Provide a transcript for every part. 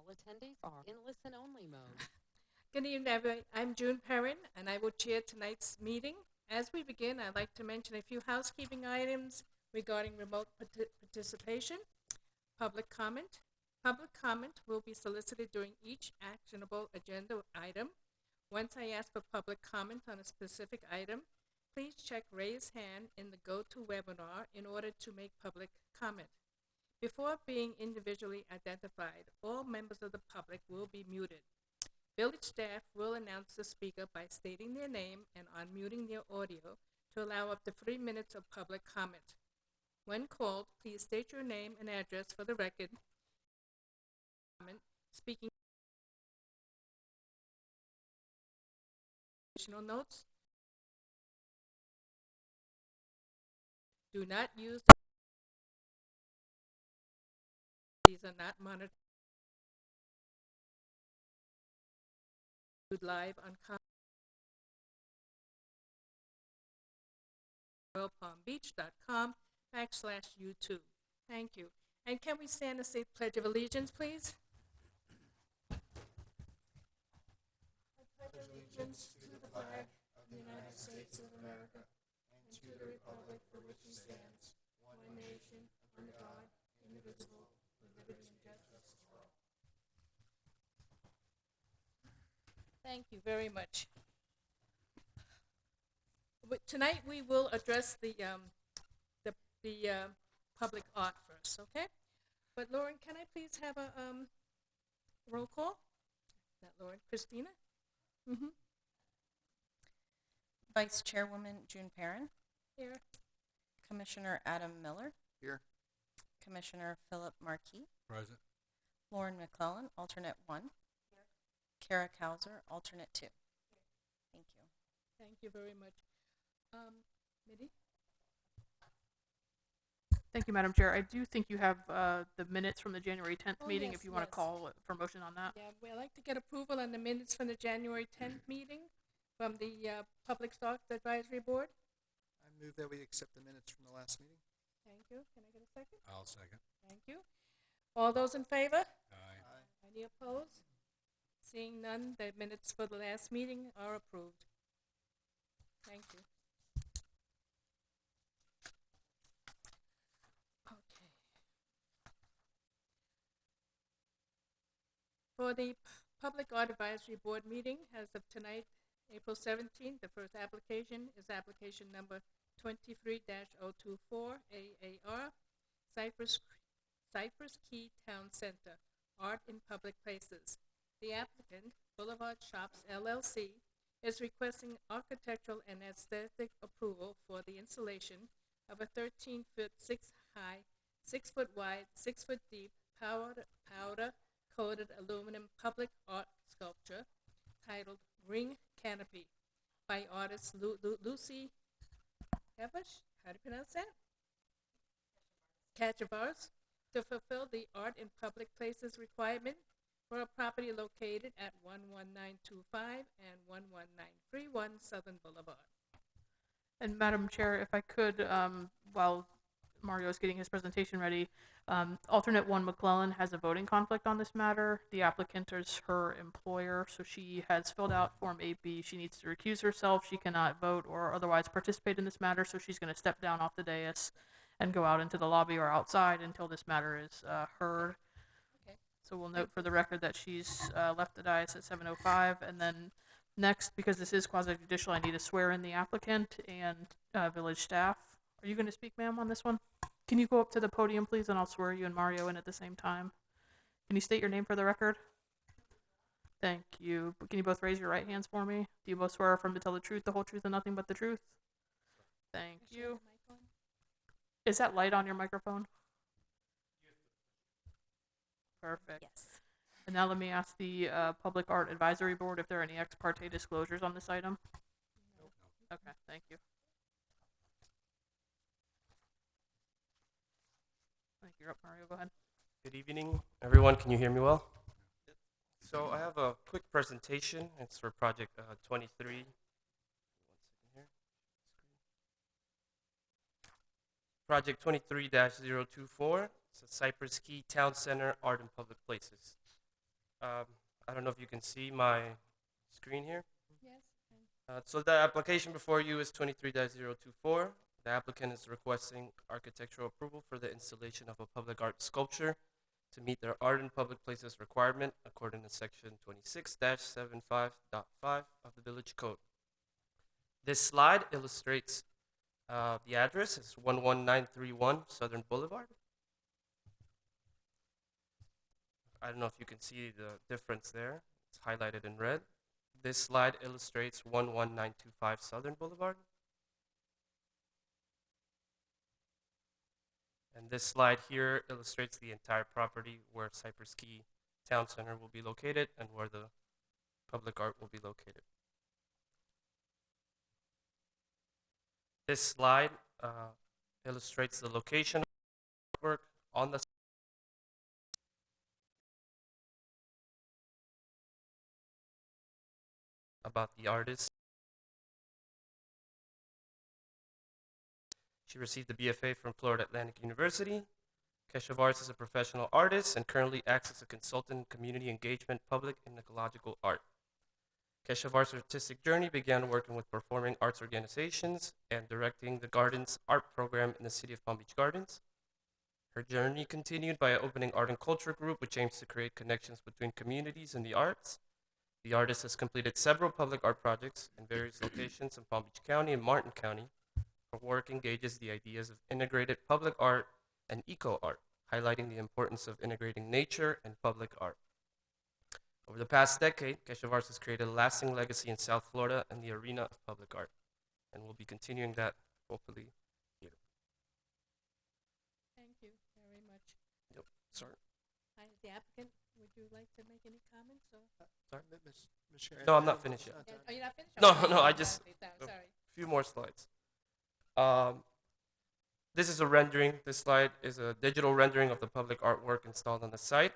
All attendees are in listen-only mode. Good evening, everyone. I'm June Perrin, and I will chair tonight's meeting. As we begin, I'd like to mention a few housekeeping items regarding remote participation. Public comment. Public comment will be solicited during each actionable agenda item. Once I ask for public comment on a specific item, please check raise hand in the GoToWebinar in order to make public comment. Before being individually identified, all members of the public will be muted. Village staff will announce the speaker by stating their name and unmuting their audio to allow up to 3 minutes of public comment. When called, please state your name and address for the record. Comment, speaking additional notes. Do not use these are not monitored live on royalpalmbeach.com/YouTube. Thank you. And can we stand and say Pledge of Allegiance, please? I pledge allegiance to the flag of the United States of America and to the republic for which it stands, one nation, under God, indivisible, with liberty and justice for all. Thank you very much. Tonight we will address the public art first, okay? But Lauren, can I please have a roll call? Not Lauren, Christina? Mm-hmm. Vice Chairwoman June Perrin, Here. Commissioner Adam Miller, Here. Commissioner Philip Marquis, Present. Lauren McClellan, alternate 1, Kara Kauser, alternate 2. Thank you. Thank you very much. Mitty? Thank you, Madam Chair. I do think you have the minutes from the January 10th Oh, meeting, yes, if you want to yes. call for motion on that. Yeah, we'd like to get approval on the minutes from the January 10th meeting from the Public Stocks Advisory Board. I move that we accept the minutes from the last meeting. Thank you. Can I get a second? I'll second. Thank you. All those in favor? Aye. Any opposed? Seeing none, the minutes for the last meeting are approved. Thank you. Okay. For the Public Art Advisory Board meeting as of tonight, April 17th, the first application is application number 23-024 AAR, Cypress Key Town Center, Art in Public Places. The applicant, Boulevard Shops LLC, is requesting architectural and aesthetic approval for the installation of a 13-foot, 6-high, 6-foot wide, 6-foot deep, powder-coated aluminum public art sculpture titled Ring Canopy by artist Lucy Kevish, how do you pronounce that? Kachavaris, to fulfill the art in public places requirement for a property located at 11925 and 11931 Southern Boulevard. And Madam Chair, if I could, while Mario is getting his presentation ready, alternate 1 McClellan has a voting conflict on this matter. The applicant is her employer, so she has filled out Form 8B. She needs to recuse herself. She cannot vote or otherwise participate in this matter, so she's going to step down off the dais and go out into the lobby or outside until this matter is heard. Okay. So we'll note for the record that she's left the dais at 7:05, and then next, because this is quasi-judicial, I need to swear in the applicant and village staff. Are you going to speak, ma'am, on this one? Can you go up to the podium, please, and I'll swear you and Mario in at the same time. Can you state your name for the record? Thank you. Can you both raise your right hands for me? Do you both swear affirm to tell the truth, the whole truth, and nothing but the truth? Thank you. Is that light on your microphone? Perfect. Yes. And now let me ask the Public Art Advisory Board if there are any ex parte disclosures on this item. Okay, thank you. I think you're up, Mario. Go ahead. Good evening, everyone. Can you hear me well? So I have a quick presentation. It's for project 23. 1 second here. Project 23-024. It's a Cypress Key Town Center Art in Public Places. I don't know if you can see my screen here. Yes. So the application before you is 23-024. The applicant is requesting architectural approval for the installation of a public art sculpture to meet their art in public places requirement according to section 26-75.5 of the Village Code. This slide illustrates the address. It's 11931 Southern Boulevard. I don't know if you can see the difference there. It's highlighted in red. This slide illustrates 11925 Southern Boulevard. And this slide here illustrates the entire property where Cypress Key Town Center will be located and where the public art will be located. This slide illustrates the location of the artwork on the about the artist. She received a BFA from Florida Atlantic University. Kesha Vars is a professional artist and currently acts as a consultant in community engagement, public, and ecological art. Kesha Vars' artistic journey began working with performing arts organizations and directing the Gardens art program in the city of Palm Beach Gardens. Her journey continued by opening Art and Culture Group, which aims to create connections between communities and the arts. The artist has completed several public art projects in various locations in Palm Beach County and Martin County. Her work engages the ideas of integrated public art and eco-art, highlighting the importance of integrating nature and public art. Over the past decade, Kesha Vars has created a lasting legacy in South Florida in the arena of public art, and will be continuing that hopefully here. Thank you very much. Yep, sorry. Hi, the applicant, would you like to make any comments or? Sorry? Ms. Sharon, No, I'm not finished yet. Oh, you're not finished? No, Okay. no, I just- Sorry. A few more slides. This is a rendering. This slide is a digital rendering of the public artwork installed on the site.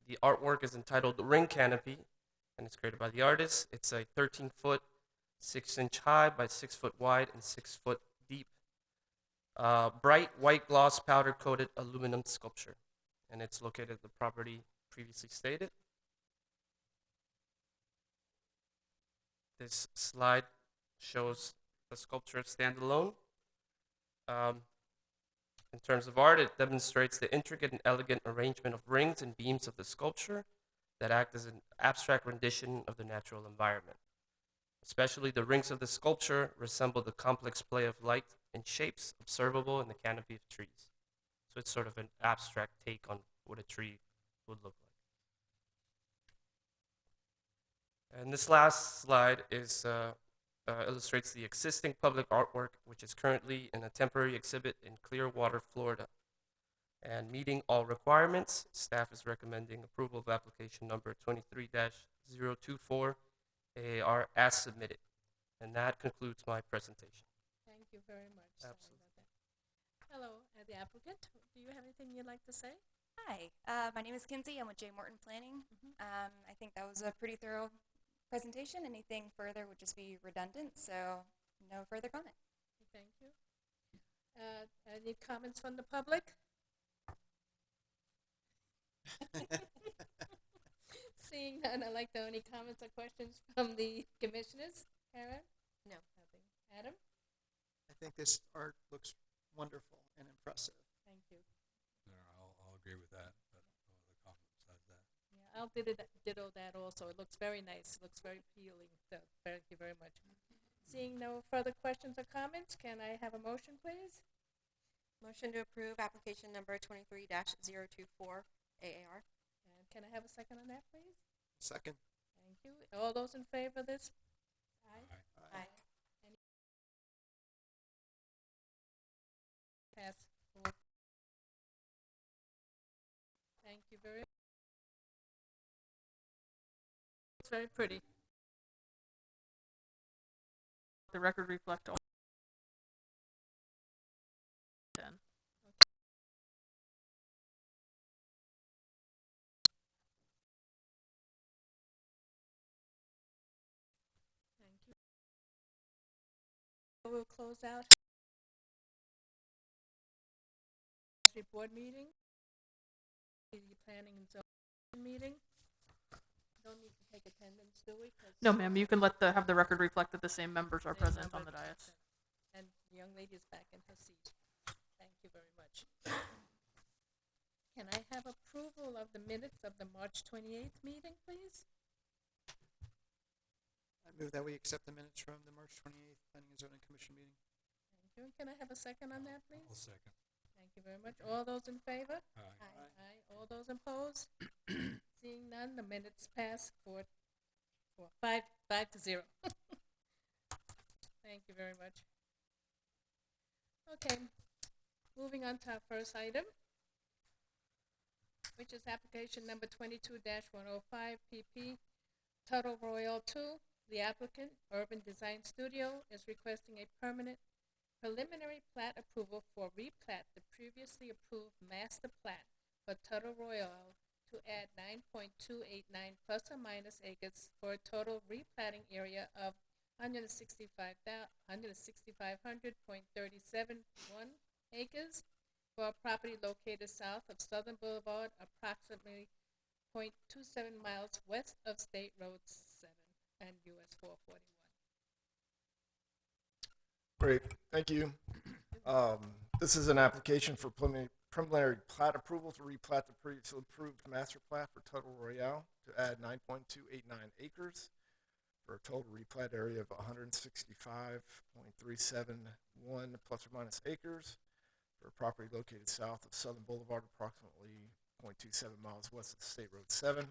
The artwork is entitled Ring Canopy, and it's created by the artist. It's a 13-foot, 6-inch high by 6-foot wide and 6-foot deep, bright white gloss powder-coated aluminum sculpture, and it's located at the property previously stated. This slide shows the sculpture standalone. In terms of art, it demonstrates the intricate and elegant arrangement of rings and beams of the sculpture that act as an abstract rendition of the natural environment. Especially the rings of the sculpture resemble the complex play of light and shapes observable in the canopy of trees. So it's sort of an abstract take on what a tree would look like. And this last slide is illustrates the existing public artwork, which is currently in a temporary exhibit in Clearwater, Florida. And meeting all requirements, staff is recommending approval of application number 23-024 AAR as submitted. And that concludes my presentation. Thank you very much. Sorry Absolutely. about that. Hello, the applicant, do you have anything you'd like to say? Hi, my name is Kinsey. I'm with J. Morton Planning. I think that was a pretty thorough presentation. Anything further would just be redundant, so no further comment. Thank you. Any comments from the public? Seeing none, I'd like to any comments or questions from the commissioners. Karen? No. Nothing. Adam? I think this art looks wonderful and impressive. Thank you. No, I'll agree with that, but no other comment besides that. Yeah, I'll ditto that also. It looks very nice. It looks very appealing. So thank you very much. Seeing no further questions or comments, can I have a motion, please? Motion to approve application number 23-024 AAR. And can I have a second on that, please? Second. Thank you. All those in favor of this? Aye. Aye. Aye. Pass. 4. Thank you very much. It's very pretty. The record reflect all. 10. Thank you. We'll close out the board meeting, the planning and zoning meeting. don't need to take attendance, do we? 'Cause No, ma'am, you can have the record reflect that the same members are same present on the number- dais. And the young lady is back in her seat. Thank you very much. Can I have approval of the minutes of the March 28th meeting, please? I move that we accept the minutes from the March 28th Planning and Zoning Commission meeting. Thank you. Can I have a second on that, I'll please? second. Thank you very much. All those in favor? Aye. Aye. All those opposed? Seeing none, the minutes pass for 5-0. Thank you very much. Okay, moving on to our first item, which is application number 22-105 PP Tuttle Royal 2. The applicant, Urban Design Studio, is requesting a preliminary plat approval for replat the previously approved master plat for Tuttle Royal to add 9.289 plus or minus acres for a total replatting area of 165,100.371 acres for a property located south of Southern Boulevard, approximately 0.27 miles west of State Road 7 and US 441. Great, thank you. This is an application for preliminary plat approval to replat the previously approved master plat for Tuttle Royale to add 9.289 acres for a total replat area of 165.371 plus or minus acres for a property located south of Southern Boulevard, approximately 0.27 miles west of State Road 7.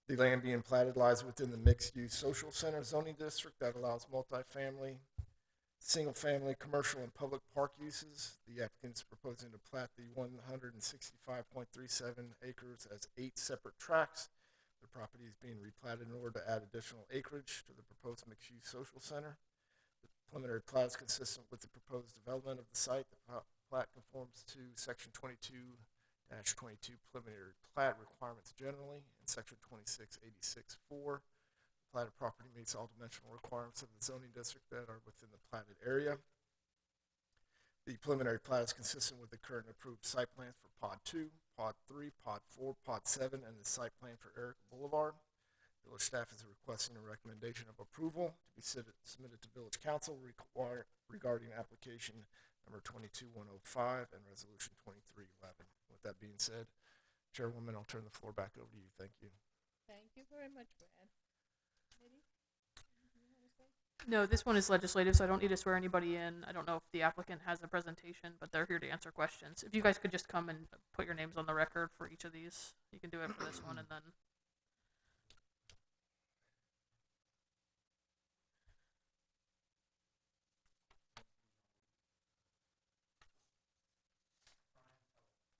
The land being platted lies within the mixed-use social center zoning district that allows multifamily, single-family, commercial, and public park uses. The applicant is proposing to plat the 165.37 acres as 8 separate tracts. The property is being replatted in order to add additional acreage to the proposed mixed-use social center. The preliminary plat is consistent with the proposed development of the site. The plat conforms to Section 22-22 preliminary plat requirements generally, and Section 2686-4. The platted property meets all dimensional requirements of the zoning district that are within the platted area. The preliminary plat is consistent with the current approved site plans for Pod 2, Pod 3, Pod 4, Pod 7, and the site plan for Eric Boulevard. Village staff is requesting a recommendation of approval to be submitted to Village Council regarding application number 22-105 and resolution 2311. With that being said, Chairwoman, I'll turn the floor back over to you. Thank you. Thank you very much, Brad. Lady, anything you want to say? No, this one is legislative, so I don't need to swear anybody in. I don't know if the applicant has a presentation, but they're here to answer questions. If you guys could just come and put your names on the record for each of these, you can do it for this one, and then.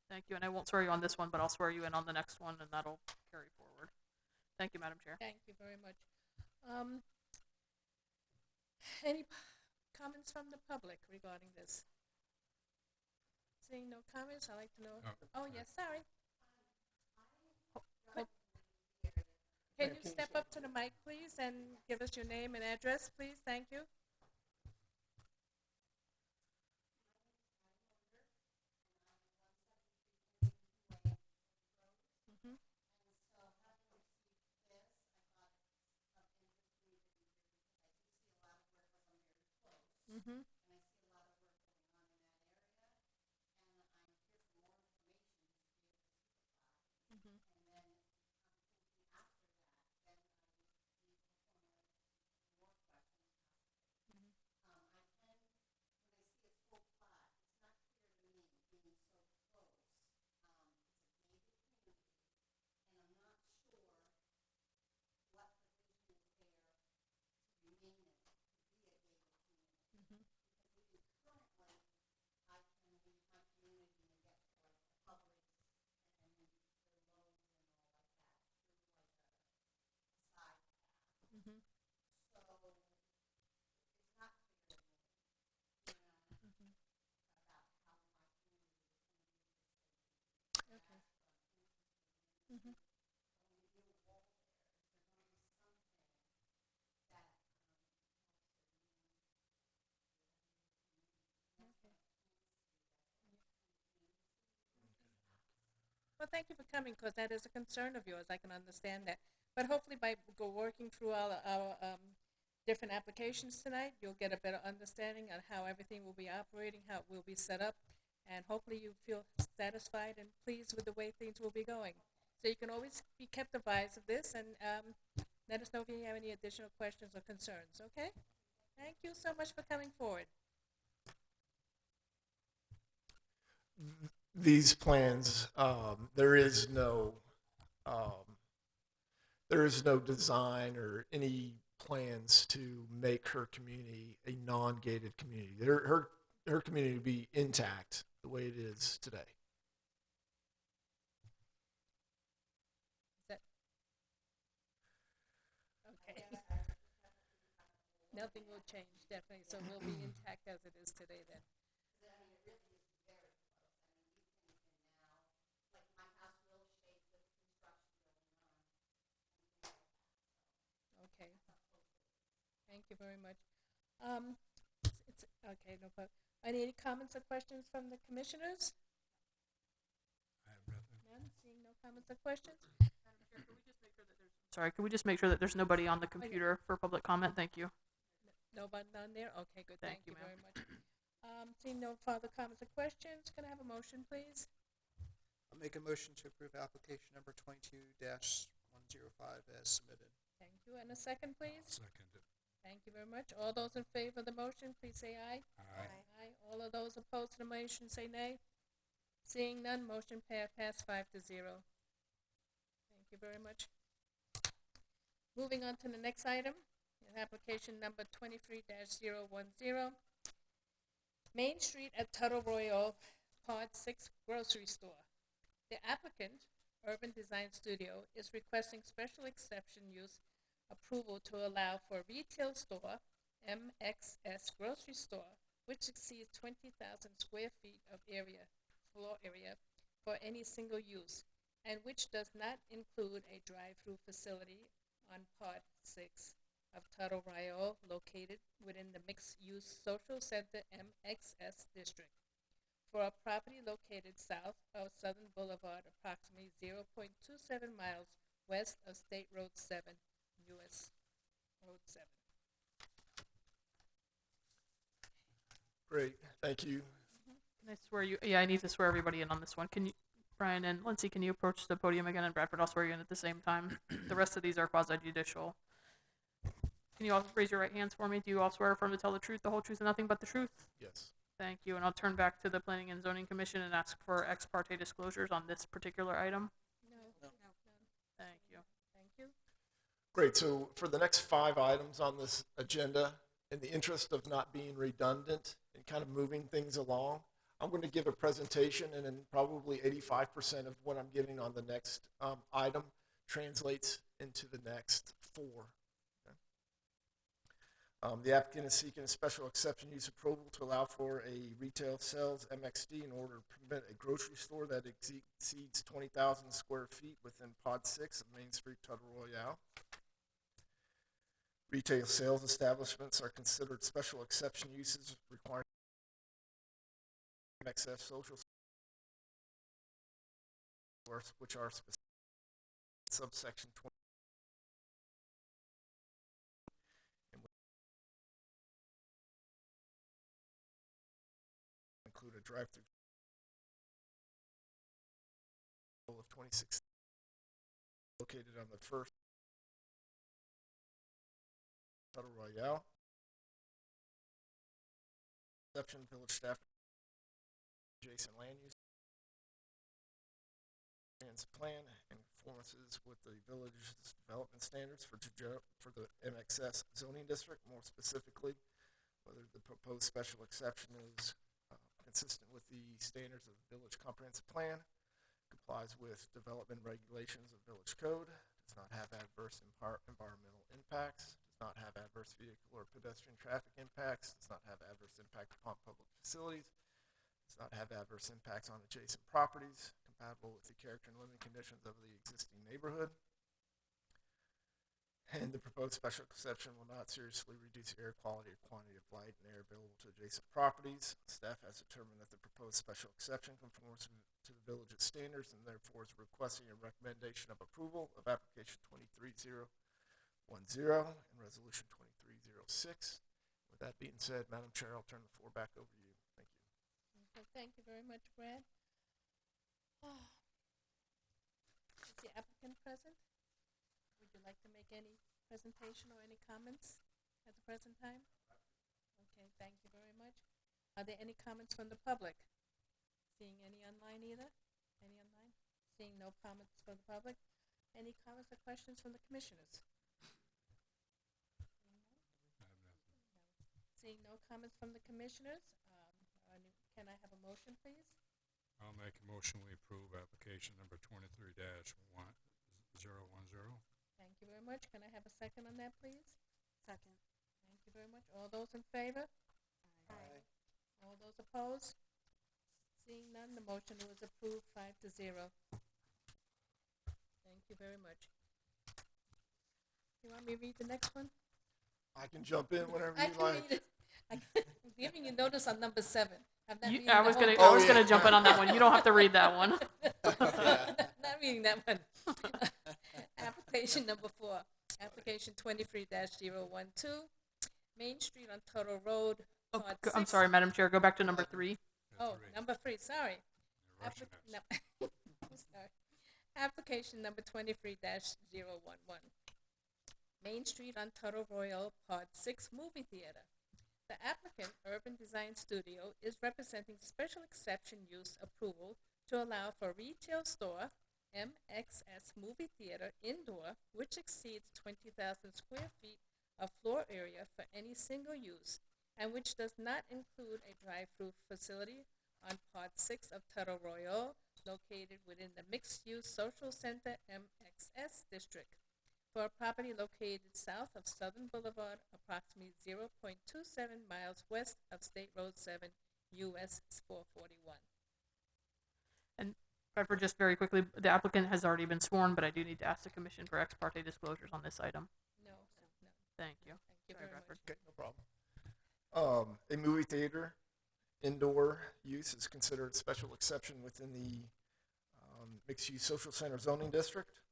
Thank you, and I won't swear you on this one, but I'll swear you in on the next one, and that'll carry forward. Thank you, Madam Chair. Thank you very much. Any comments from the public regarding this? Seeing no comments, I'd like to know. Oh, yes, sorry. Can you step up to the mic, please, and give us your name and address, please? Thank you. Mhm. Mhm. Mhm. Well, thank you for coming, because that is a concern of yours. I can understand that. But hopefully by working through all our different applications tonight, you'll get a better understanding on how everything will be operating, how it will be set up, and hopefully you feel satisfied and pleased with the way things will be going. So you can always be kept advised of this, and let us know if you have any additional questions or concerns, okay? Thank you so much for coming forward. These plans, there is no design or any plans to make her community a non-gated community. Her community will be intact the way it is today. Is that okay? Nothing will change, definitely. So we'll be intact as it is today then. Okay. Thank you very much. It's okay, no problem. Any comments or questions from the commissioners? I have nothing. None? Seeing no comments or questions? Sorry, could we just make sure that there's nobody on the computer for public comment? Thank you. Nobody on there? Okay, good. Thank Thank you you, ma'am. very much. Seeing no further comments or questions, can I have a motion, please? I'll make a motion to approve application number 22-105 as submitted. Thank you. And a second, please? Second it. Thank you very much. All those in favor of the motion, please say aye. Aye. Aye. All of those opposed to the motion, say nay. Seeing none, motion passed 5-0. Thank you very much. Moving on to the next item, is application number 23-010. Main Street at Tuttle Royal, Part 6 Grocery Store. The applicant, Urban Design Studio, is requesting special exception use approval to allow for a retail store, MXS Grocery Store, which exceeds 20,000 square feet of floor area for any single use, and which does not include a drive-through facility on Part 6 of Tuttle Royal, located within the mixed-use social center MXS district, for a property located south of Southern Boulevard, approximately 0.27 miles west of State Road 7, US Road 7. Great, thank you. Can I swear you? Yeah, I need to swear everybody in on this one. Can you, Brian and Lindsay, can you approach the podium again? And Bradford, I'll swear you in at the same time. The rest of these are quasi-judicial. Can you all raise your right hands for me? Do you all swear affirm to tell the truth, the whole truth, and nothing but the truth? Yes. Thank you. And I'll turn back to the Planning and Zoning Commission and ask for ex parte disclosures on this particular item. No. Thank you. Thank you. Great, so for the next 5 items on this agenda, in the interest of not being redundant and kind of moving things along, I'm going to give a presentation, and then probably 85% of what I'm giving on the next item translates into the next 4. The applicant is seeking a special exception use approval to allow for a retail sales MXD in order to permit a grocery store that exceeds 20,000 square feet within Pod 6 of Main Street, Tuttle Royale. Retail sales establishments are considered special exception uses requiring MXS social, which are specific subsection 20. Include a drive-through of 26 located on the first Tuttle Royale. Exception village staff adjacent land use plan and conformances with the village's development standards for the MXS zoning district, more specifically whether the proposed special exception is consistent with the standards of the village comprehensive plan, complies with development regulations of village code, does not have adverse environmental impacts, does not have adverse vehicle or pedestrian traffic impacts, does not have adverse impact upon public facilities, does not have adverse impacts on adjacent properties, compatible with the character and living conditions of the existing neighborhood, and And the proposed special exception will not seriously reduce air quality or quantity of light and air available to adjacent properties. Staff has determined that the proposed special exception conforms to the village's standards and therefore is requesting a recommendation of approval of application 23010 and resolution 2306. With that being said, Madam Chair, I'll turn the floor back over to you. Thank you. Okay, thank you very much, Brad. Is the applicant present? Would you like to make any presentation or any comments at the present time? Okay, thank you very much. Are there any comments from the public? Seeing any online either? Any online? Seeing no comments from the public? Any comments or questions from the commissioners? Seeing no comments from the commissioners, can I have a motion, please? I'll make a motion we approve application number 23-1010. Thank you very much. Can I have a second on that, please? Second. Thank you very much. All those in favor? Aye. All those opposed? Seeing none, the motion was approved 5-0. Thank you very much. You want me to read the next one? I can jump in whenever I you can like. read it. I'm giving you notice on number 7. I'm not reading I the was whole gonna, thing. I was gonna jump in on that one. You don't have to read that one. Not reading that one. Application number 4. Application 23-012. Main Street on Tuttle Road. Oh, Part I'm 6. sorry, Madam Chair. Go back to number 3. Oh, number 3. Sorry. You're rushing us. I'm sorry. Application number 23-011. Main Street on Tuttle Royal, Part 6 Movie Theater. The applicant, Urban Design Studio, is representing special exception use approval to allow for retail store, MXS Movie Theater indoor, which exceeds 20,000 square feet of floor area for any single use, and which does not include a drive-through facility on Part 6 of Tuttle Royal, located within the mixed-use social center MXS district, for a property located south of Southern Boulevard, approximately 0.27 miles west of State Road 7, US 441. And Pfeiffer, just very quickly, the applicant has already been sworn, but I do need to ask the commission for ex parte disclosures on this item. No. Thank you. Thank you Sorry, very Bradford. much. Okay, no problem. A movie theater indoor use is considered special exception within the mixed-use social center zoning district,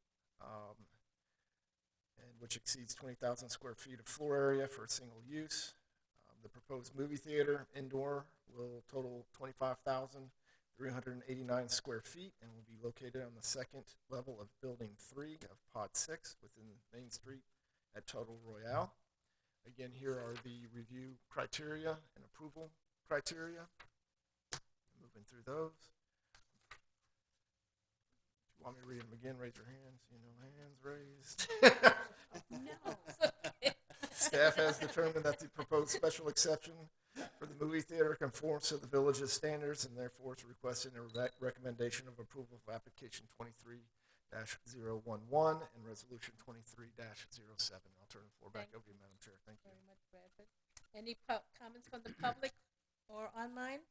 and which exceeds 20,000 square feet of floor area for a single use. The proposed movie theater indoor will total 25,389 square feet and will be located on the second level of Building 3 of Pod 6 within Main Street at Tuttle Royale. Again, here are the review criteria and approval criteria. Moving through those. If you want me to read them again, raise your hands. You know, hands raised. No. Staff has determined that the proposed special exception for the movie theater conforms to the village's standards and therefore is requesting a recommendation of approval of application 23-011 and resolution 23-07. I'll turn the floor back over to you, Madam Chair. Thank you. Very much, Bradford. Any comments from the public or online?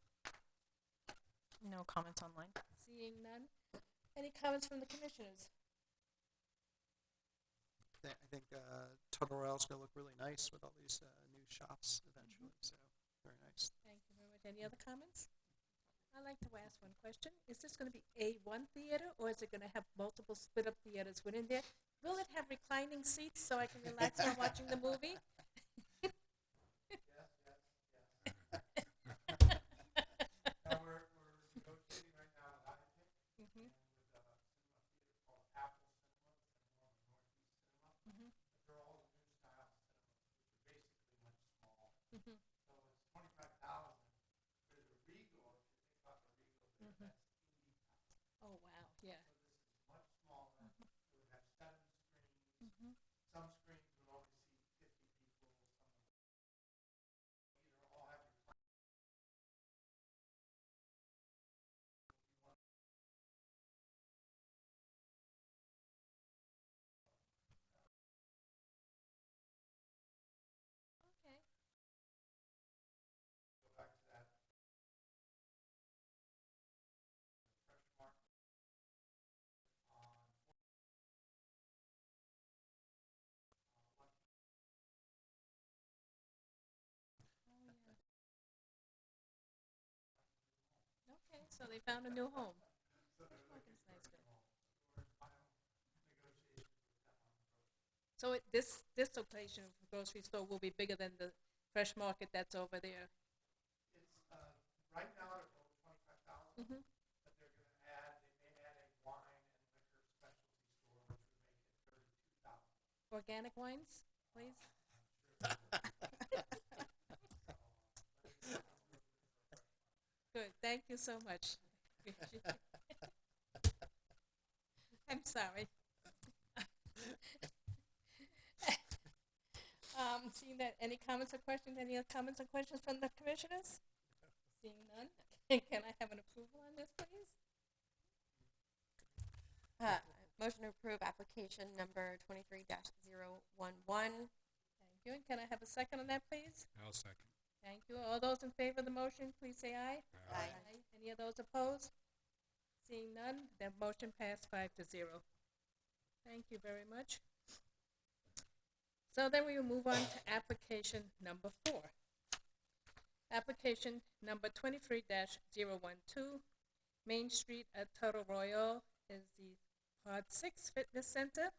No comments online. Seeing none. Any comments from the commissioners? I think Tuttle Royale's going to look really nice with all these new shops eventually. So very nice. Thank you very much. Any other comments? I'd like to ask one question. Is this going to be one theater, or is it going to have multiple split-up theaters within there? Will it have reclining seats so I can relax while watching the movie? Now we're negotiating right now with Appleton Mhm. and with a cinema theater called Apple Cinema, and more of a Northeast Cinema. They're all new style cinemas, which are basically much smaller. Mhm. So it's 25,000. There's a Regal, if you think about the Regal, Mhm. that's 80,000. Oh, wow. Yeah. So this is much smaller. It would have 7 screens. Mhm. Some screens would only seat 50 people. Some either all have recliners. Okay. Go back to that. Fresh market on So they found a new home. So this location of the grocery store will be bigger than the fresh market that's over there. Right now, they're over 25,000, Mm-hmm. but they may add a wine and liquor specialty store, which would make it 32,000. Organic wines, please. Good, thank you so much. I'm sorry. Seeing that, any comments or questions, any other comments or questions from the commissioners? Seeing none, can I have an approval on this, please? Motion to approve application number 23-011. Thank you, and can I have a second on that, please? I'll second. Thank you. All those in favor of the motion, please say aye. Aye. Any of those opposed? Seeing none, the motion passed 5-0. Thank you very much. So then we will move on to application number 4. Application number 23-012, Main Street at Total Royal is the Pod 6 Fitness Center.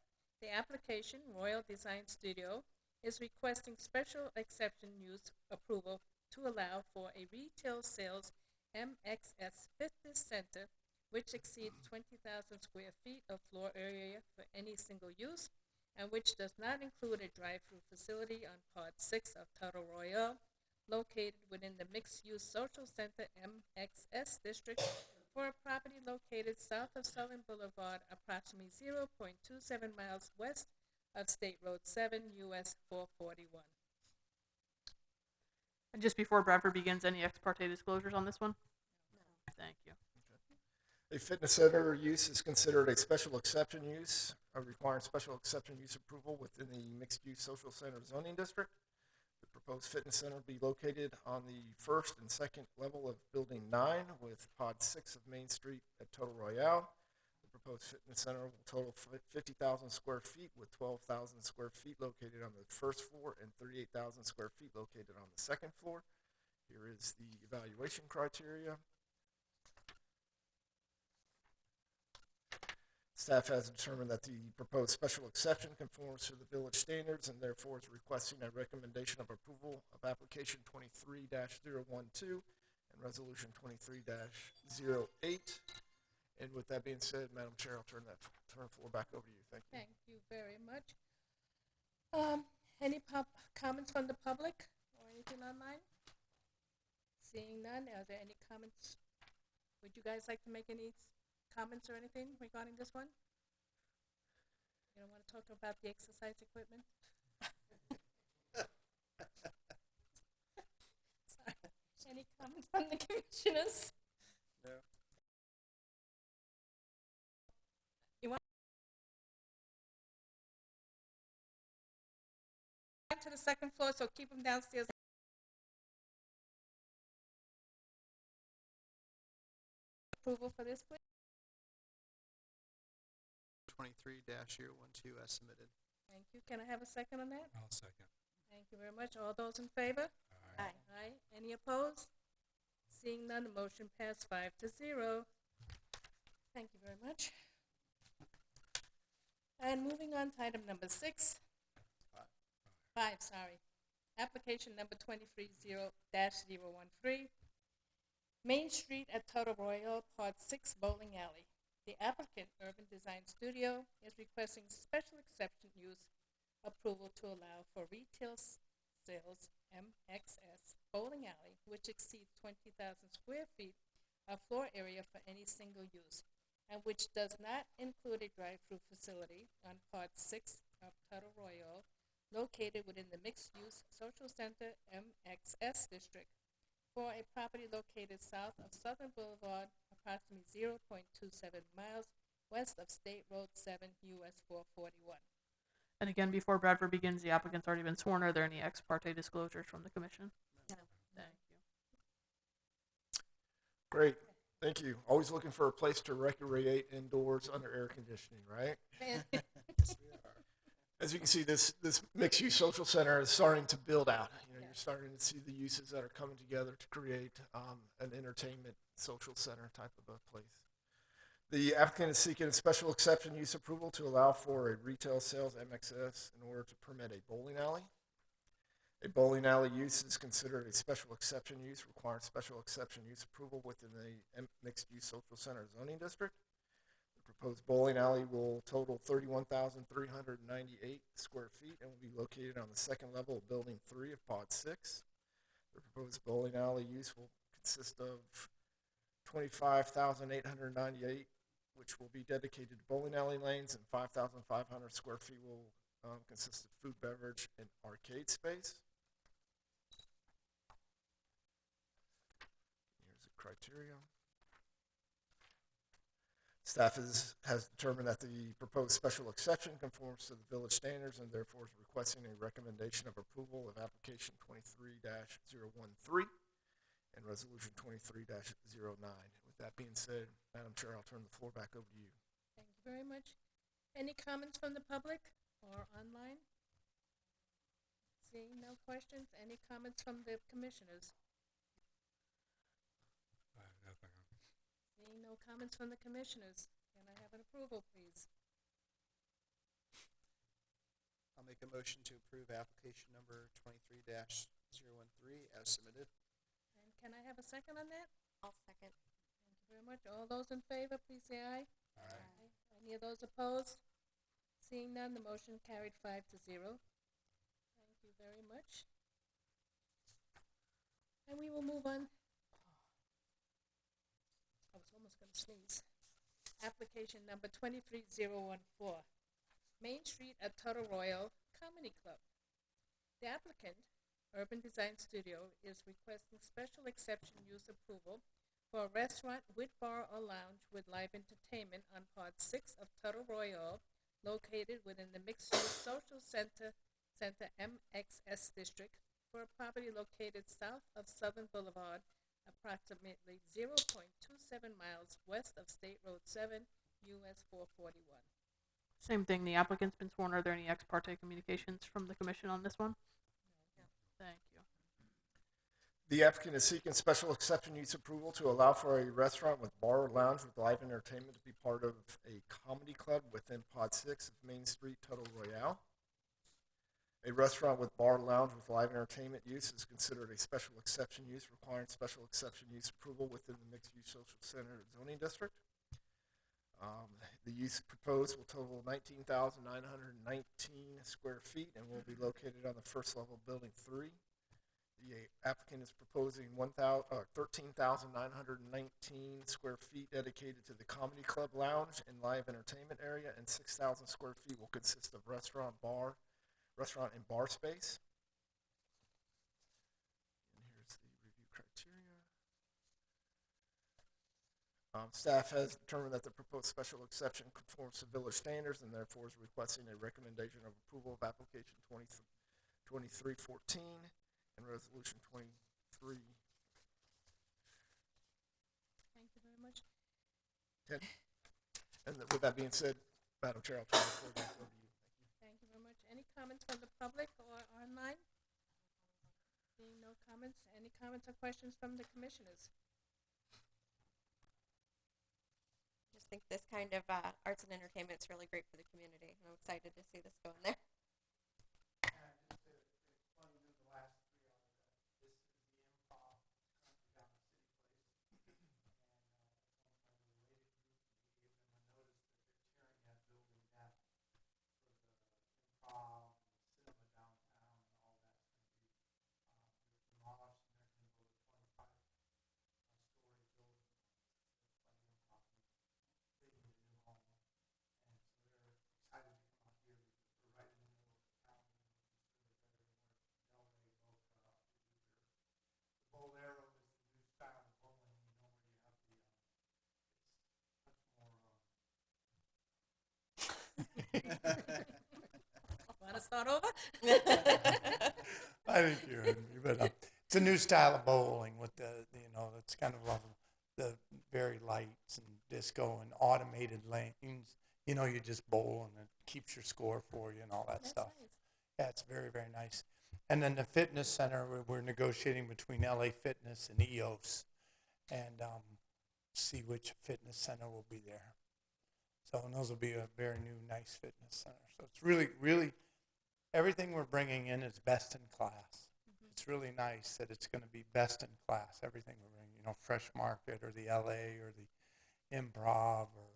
The application, Royal Design Studio, is requesting special exception use approval to allow for a retail sales MXS Fitness Center which exceeds 20,000 square feet of floor area for any single use, and which does not include a drive-through facility on Part 6 of Total Royale, located within the mixed-use social center MXS district for a property located south of Southern Boulevard, approximately 0.27 miles west of State Road 7, US 441. And just before Bradford begins, any ex parte disclosures on this one? No. Thank you. A fitness center use is considered a special exception use, requiring special exception use approval within the mixed-use social center zoning district. The proposed fitness center will be located on the first and second level of Building 9 with Pod 6 of Main Street at Total Royale. The proposed fitness center will total 50,000 square feet with 12,000 square feet located on the first floor and 38,000 square feet located on the second floor. Here is the evaluation criteria. Staff has determined that the proposed special exception conforms to the village standards and therefore is requesting a recommendation of approval of application 23-012 and resolution 23-08. And with that being said, Madam Chair, I'll turn the floor back over to you. Thank you. Thank you very much. Any comments from the public or anything online? Seeing none, are there any comments? Would you guys like to make any comments or anything regarding this one? You don't want to talk about the exercise equipment? Sorry. Any comments from the commissioners? No. You want to the second floor, so keep them downstairs. Approval for this, please. 23-012 as submitted. Thank you. Can I have a second on that? I'll second. Thank you very much. All those in favor? Aye. Aye. Any opposed? Seeing none, the motion passed 5-0. Thank you very much. And moving on to item number 6. 5, sorry. Application number 23-013. Main Street at Total Royal, Part 6 Bowling Alley. The applicant, Urban Design Studio, is requesting special exception use approval to allow for retail sales MXS Bowling Alley, which exceeds 20,000 square feet of floor area for any single use, and which does not include a drive-through facility on Part 6 of Total Royal, located within the mixed-use social center MXS district, for a property located south of Southern Boulevard, approximately 0.27 miles west of State Road 7, US 441. And again, before Bradford begins, the applicant's already been sworn. Are there any ex parte disclosures from the commission? No. Thank you. Great. Thank you. Always looking for a place to recreate indoors under air conditioning, right? As you can see, this mixed-use social center is starting to build out. You know, Yes. you're starting to see the uses that are coming together to create an entertainment social center type of a place. The applicant is seeking a special exception use approval to allow for a retail sales MXS in order to permit a bowling alley. A bowling alley use is considered a special exception use, requiring special exception use approval within the mixed-use social center zoning district. The proposed bowling alley will total 31,398 square feet and will be located on the second level of Building 3 of Pod 6. The proposed bowling alley use will consist of 25,898, which will be dedicated to bowling alley lanes, and 5,500 square feet will consist of food, beverage, and arcade space. Here's the criteria. Staff has determined that the proposed special exception conforms to the village standards and therefore is requesting a recommendation of approval of application 23-013 and resolution 23-09. With that being said, Madam Chair, I'll turn the floor back over to you. Thank you very much. Any comments from the public or online? Seeing no questions, any comments from the commissioners? Nothing. Seeing no comments from the commissioners, can I have an approval, please? I'll make a motion to approve application number 23-013 as submitted. And can I have a second on that? I'll second. Thank you very much. All those in favor, please say aye. Aye. Any of those opposed? Seeing none, the motion carried 5-0. Thank you very much. And we will move on. I was almost going to sneeze. Application number 23014, Main Street at Tuttle Royal Comedy Club. The applicant, Urban Design Studio, is requesting special exception use approval for a restaurant with bar or lounge with live entertainment on Part 6 of Tuttle Royal, located within the mixed-use social center MXS district, for a property located south of Southern Boulevard, approximately 0.27 miles west of State Road 7, US 441. Same thing, the applicant's been sworn. Are there any ex parte communications from the commission on this one? No. Thank you. The applicant is seeking special exception use approval to allow for a restaurant with bar or lounge with live entertainment to be part of a comedy club within Pod 6 of Main Street, Tuttle Royale. A restaurant with bar or lounge with live entertainment use is considered a special exception use, requiring special exception use approval within the mixed-use social center zoning district. The use proposed will total 19,919 square feet and will be located on the first level of Building 3. The applicant is proposing 13,919 square feet dedicated to the comedy club lounge and live entertainment area, and 6,000 square feet will consist of restaurant and bar space. And here's the review criteria. Staff has determined that the proposed special exception conforms to village standards and therefore is requesting a recommendation of approval of application 2314 and resolution 23. Thank you very much. And with that being said, Madam Chair, I'll turn the floor back over to you. Thank you very much. Any comments from the public or online? Seeing no comments, any comments or questions from the commissioners? Just think this kind of arts and entertainment is really great for the community. I'm excited to see this go in there. Want to start over? I think you heard me, but it's a new style of bowling with it's kind of the very lights and disco and automated lanes. You just bowl and it keeps your score for you and all that That's stuff. nice. Yeah, it's very, very nice. And then the fitness center, we're negotiating between LA Fitness and EOS, and see which fitness center will be there. So, and those will be a very new, nice fitness center. So it's really, really, everything we're bringing in is best in class. It's really nice that it's going to be best in class. Everything we're bringing, you know, Fresh Market or the LA or the Improv or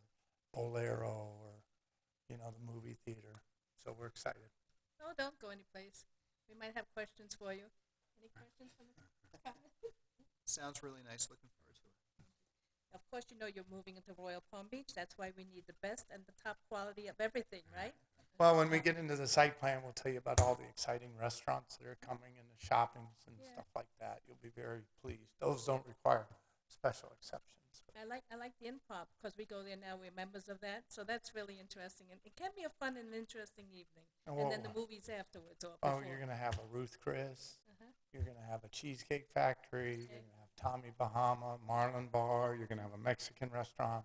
Bolero or, you know, the movie theater. So we're excited. No, don't go anyplace. We might have questions for you. Any questions from the comment? Sounds really nice. Looking forward to it. Of course, you know you're moving into Royal Palm Beach. That's why we need the best and the top quality of everything, right? Well, when we get into the site plan, we'll tell you about all the exciting restaurants that are coming and the shoppings and Yeah. stuff like that. You'll be very pleased. Those don't require special exceptions. I like the Improv because we go there now. We're members of that, so that's really interesting. And it can be a fun and interesting evening. And then the movies afterwards or before. Oh, you're going to have a Ruth Chris. Uh-huh. You're going to have a Cheesecake Factory. You're going to have Tommy Bahama, Marlin Bar. You're going to have a Mexican restaurant.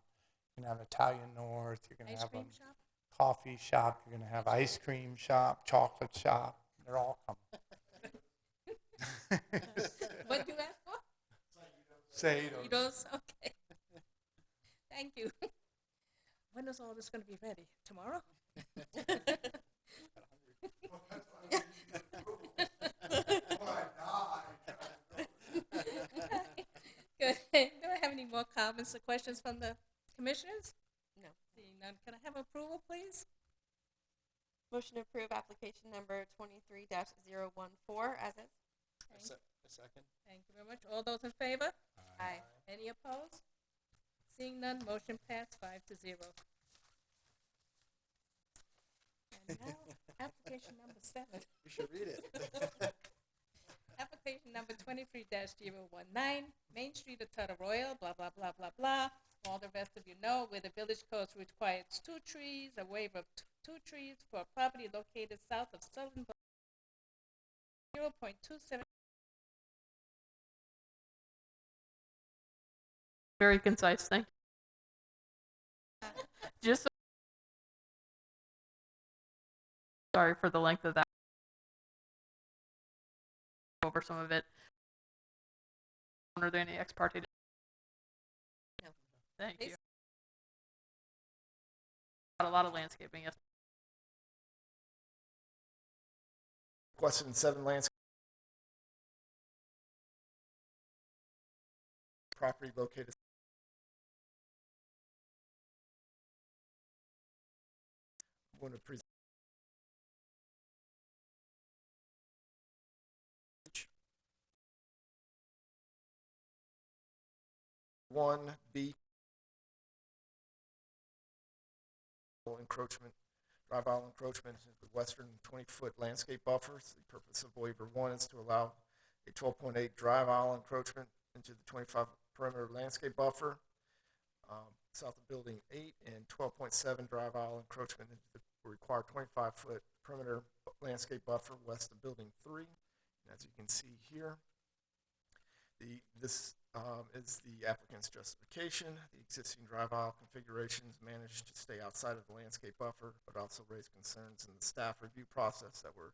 You're going to have Italian North. You're going to Ice have cream a shop? coffee shop. You're going to have ice cream shop, chocolate shop. They're all coming. What do you ask for? Say You don't? Okay. Thank you. When is all this going to be ready? Tomorrow? Good. Do I have any more comments or questions from the commissioners? No. Seeing none, can I have approval, please? Motion to approve application number 23-014 as is. A second. Thank you very much. All those in favor? Aye. Any opposed? Seeing none, motion passed 5-0. And now, application number 7. You should read it. Application number 23-019, Main Street of Tuttle Royal, blah, blah, blah, blah, blah. All the rest of you know where the village code requires 2 trees, a waiver of 2 trees for a property located south of Southern 0.27. Very concise, thank you. Just sorry for the length of that. Over some of it. Are there any ex parte? No. Thank Please. you. Got a lot of landscaping, yes. Question 7, landscape property located. I'm going to present. One B encroachment, drive aisle encroachment into the western 20-foot landscape buffers. The purpose of waiver 1 is to allow a 12.8 drive aisle encroachment into the 25 perimeter landscape buffer south of building 8, and 12.7 drive aisle encroachment into the required 25-foot perimeter landscape buffer west of building 3. And as you can see here, this is the applicant's justification. The existing drive aisle configurations managed to stay outside of the landscape buffer, but also raise concerns in the staff review process that were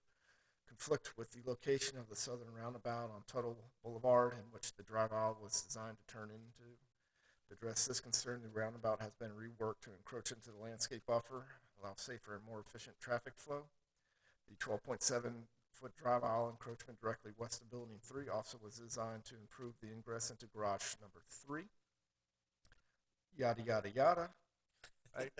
conflict with the location of the southern roundabout on Tuttle Boulevard, in which the drive aisle was designed to turn into. To address this concern, the roundabout has been reworked to encroach into the landscape buffer, allow safer and more efficient traffic flow. The 12.7-foot drive aisle encroachment directly west of Building 3 also was designed to improve the ingress into garage number 3. Yada, yada, yada. Right?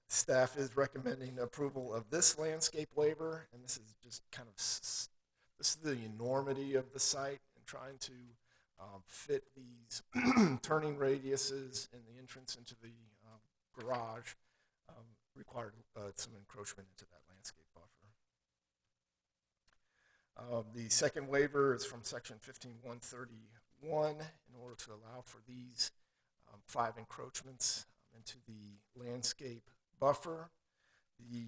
Staff is recommending approval of this landscape waiver, and this is just kind of, this is the enormity of the site and trying to fit these turning radiuses and the entrance into the garage required some encroachment into that landscape buffer. The second waiver is from section 15131 in order to allow for these 5 encroachments into the landscape buffer. The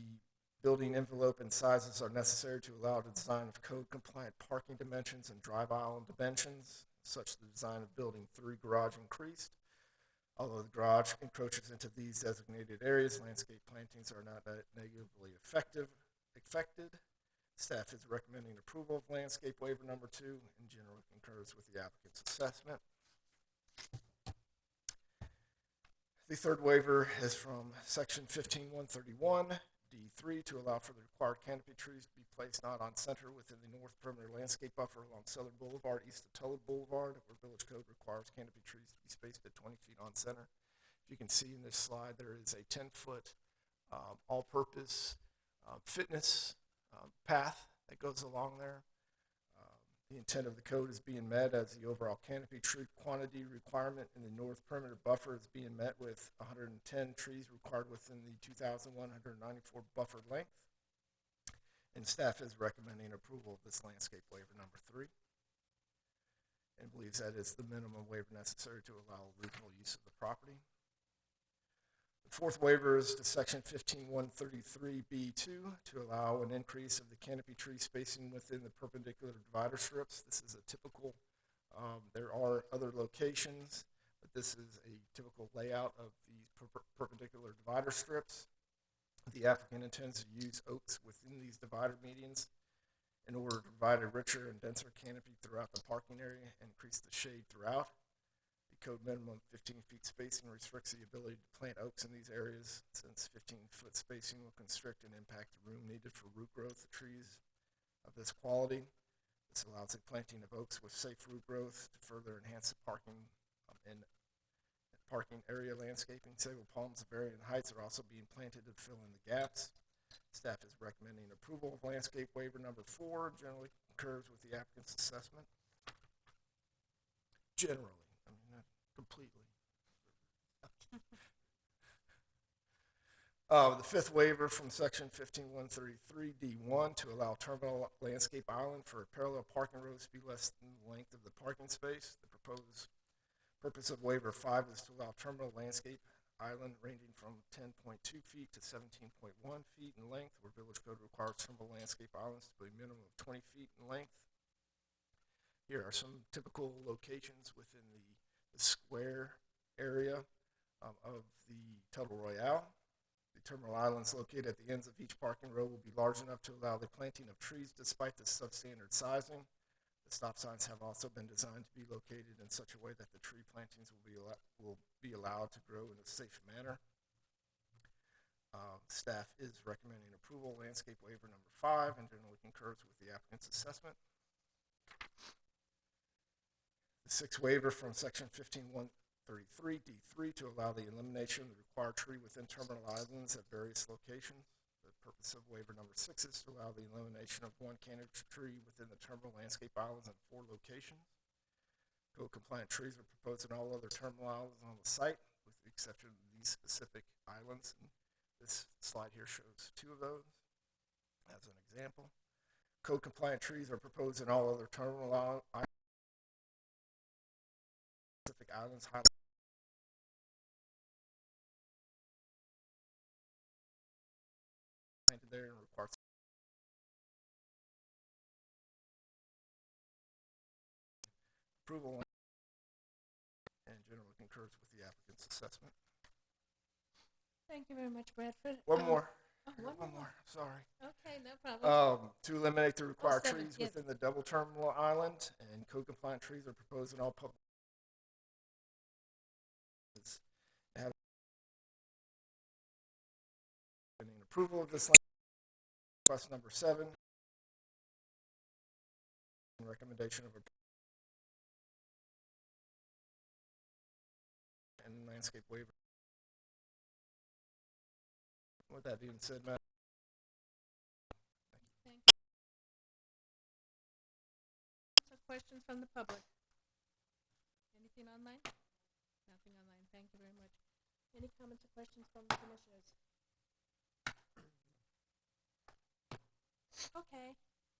building envelope and sizes are necessary to allow the design of code compliant parking dimensions and drive aisle dimensions, such the design of building 3 garage increased. Although the garage encroaches into these designated areas, landscape plantings are not negatively affected. affected. Staff is recommending approval of landscape waiver number 2 and generally concurs with the applicant's assessment. The third waiver is from section 15131, D3, to allow for the required canopy trees to be placed not on center within the north perimeter landscape buffer along Southern Boulevard, east of Tullard Boulevard, where village code requires canopy trees to be spaced at 20 feet on center. If you can see in this slide, there is a 10-foot all-purpose fitness path that goes along there. The intent of the code is being met as the overall canopy tree quantity requirement in the north perimeter buffer is being met with 110 trees required within the 2,194 buffer length. And staff is recommending approval of this landscape waiver number 3 and believes that is the minimum waiver necessary to allow reasonable use of the property. The fourth waiver is to section 15133B2 to allow an increase of the canopy tree spacing within the perpendicular divider strips. This is a typical, there are other locations, but this is a typical layout of these perpendicular divider strips. The applicant intends to use oaks within these divider medians in order to provide a richer and denser canopy throughout the parking area and increase the shade throughout. Code minimum 15 feet spacing restricts the ability to plant oaks in these areas, since 15-foot spacing will constrict and impact the room needed for root growth of trees of this quality. This allows the planting of oaks with safe root growth to further enhance the parking and parking area landscaping. Sable palms of varying heights are also being planted to fill in the gaps. Staff is recommending approval of landscape waiver number 4. Generally concurs with the applicant's assessment. Generally. Completely. The fifth waiver from section 15133D1 to allow terminal landscape island for a parallel parking road to be less than the length of the parking space. The proposed purpose of waiver 5 is to allow terminal landscape island ranging from 10.2 feet to 17.1 feet in length, where village code requires terminal landscape islands to be a minimum of 20 feet in length. Here are some typical locations within the square area of the Tuttle Royale. The terminal islands located at the ends of each parking row will be large enough to allow the planting of trees despite the substandard sizing. The stop signs have also been designed to be located in such a way that the tree plantings will be allowed to grow in a safe manner. Staff is recommending approval of landscape waiver number 5 and generally concurs with the applicant's assessment. The sixth waiver from section 15133D3 to allow the elimination of the required tree within terminal islands at various locations. The purpose of waiver number 6 is to allow the elimination of one canopy tree within the terminal landscape islands at 4 locations. Code compliant trees are proposed in all other terminal islands on the site, with the exception of these specific islands. And this slide here shows 2 of those as an example. Code compliant trees are proposed in all other terminal islands. Pacific Islands highlighted there and requires approval and generally concurs with the applicant's assessment. Thank you very much, Bradford. One more. Oh, One more. Sorry. Okay, no problem. To eliminate the required 7, trees yes. within the double terminal island, and code compliant trees are proposed in all public. Have approval of this request number 7. Recommendation of and landscape waiver. With that being said, Matt. Thank you. So questions from the public? Anything online? Nothing online. Thank you very much. Any comments or questions from the commissioners? Okay.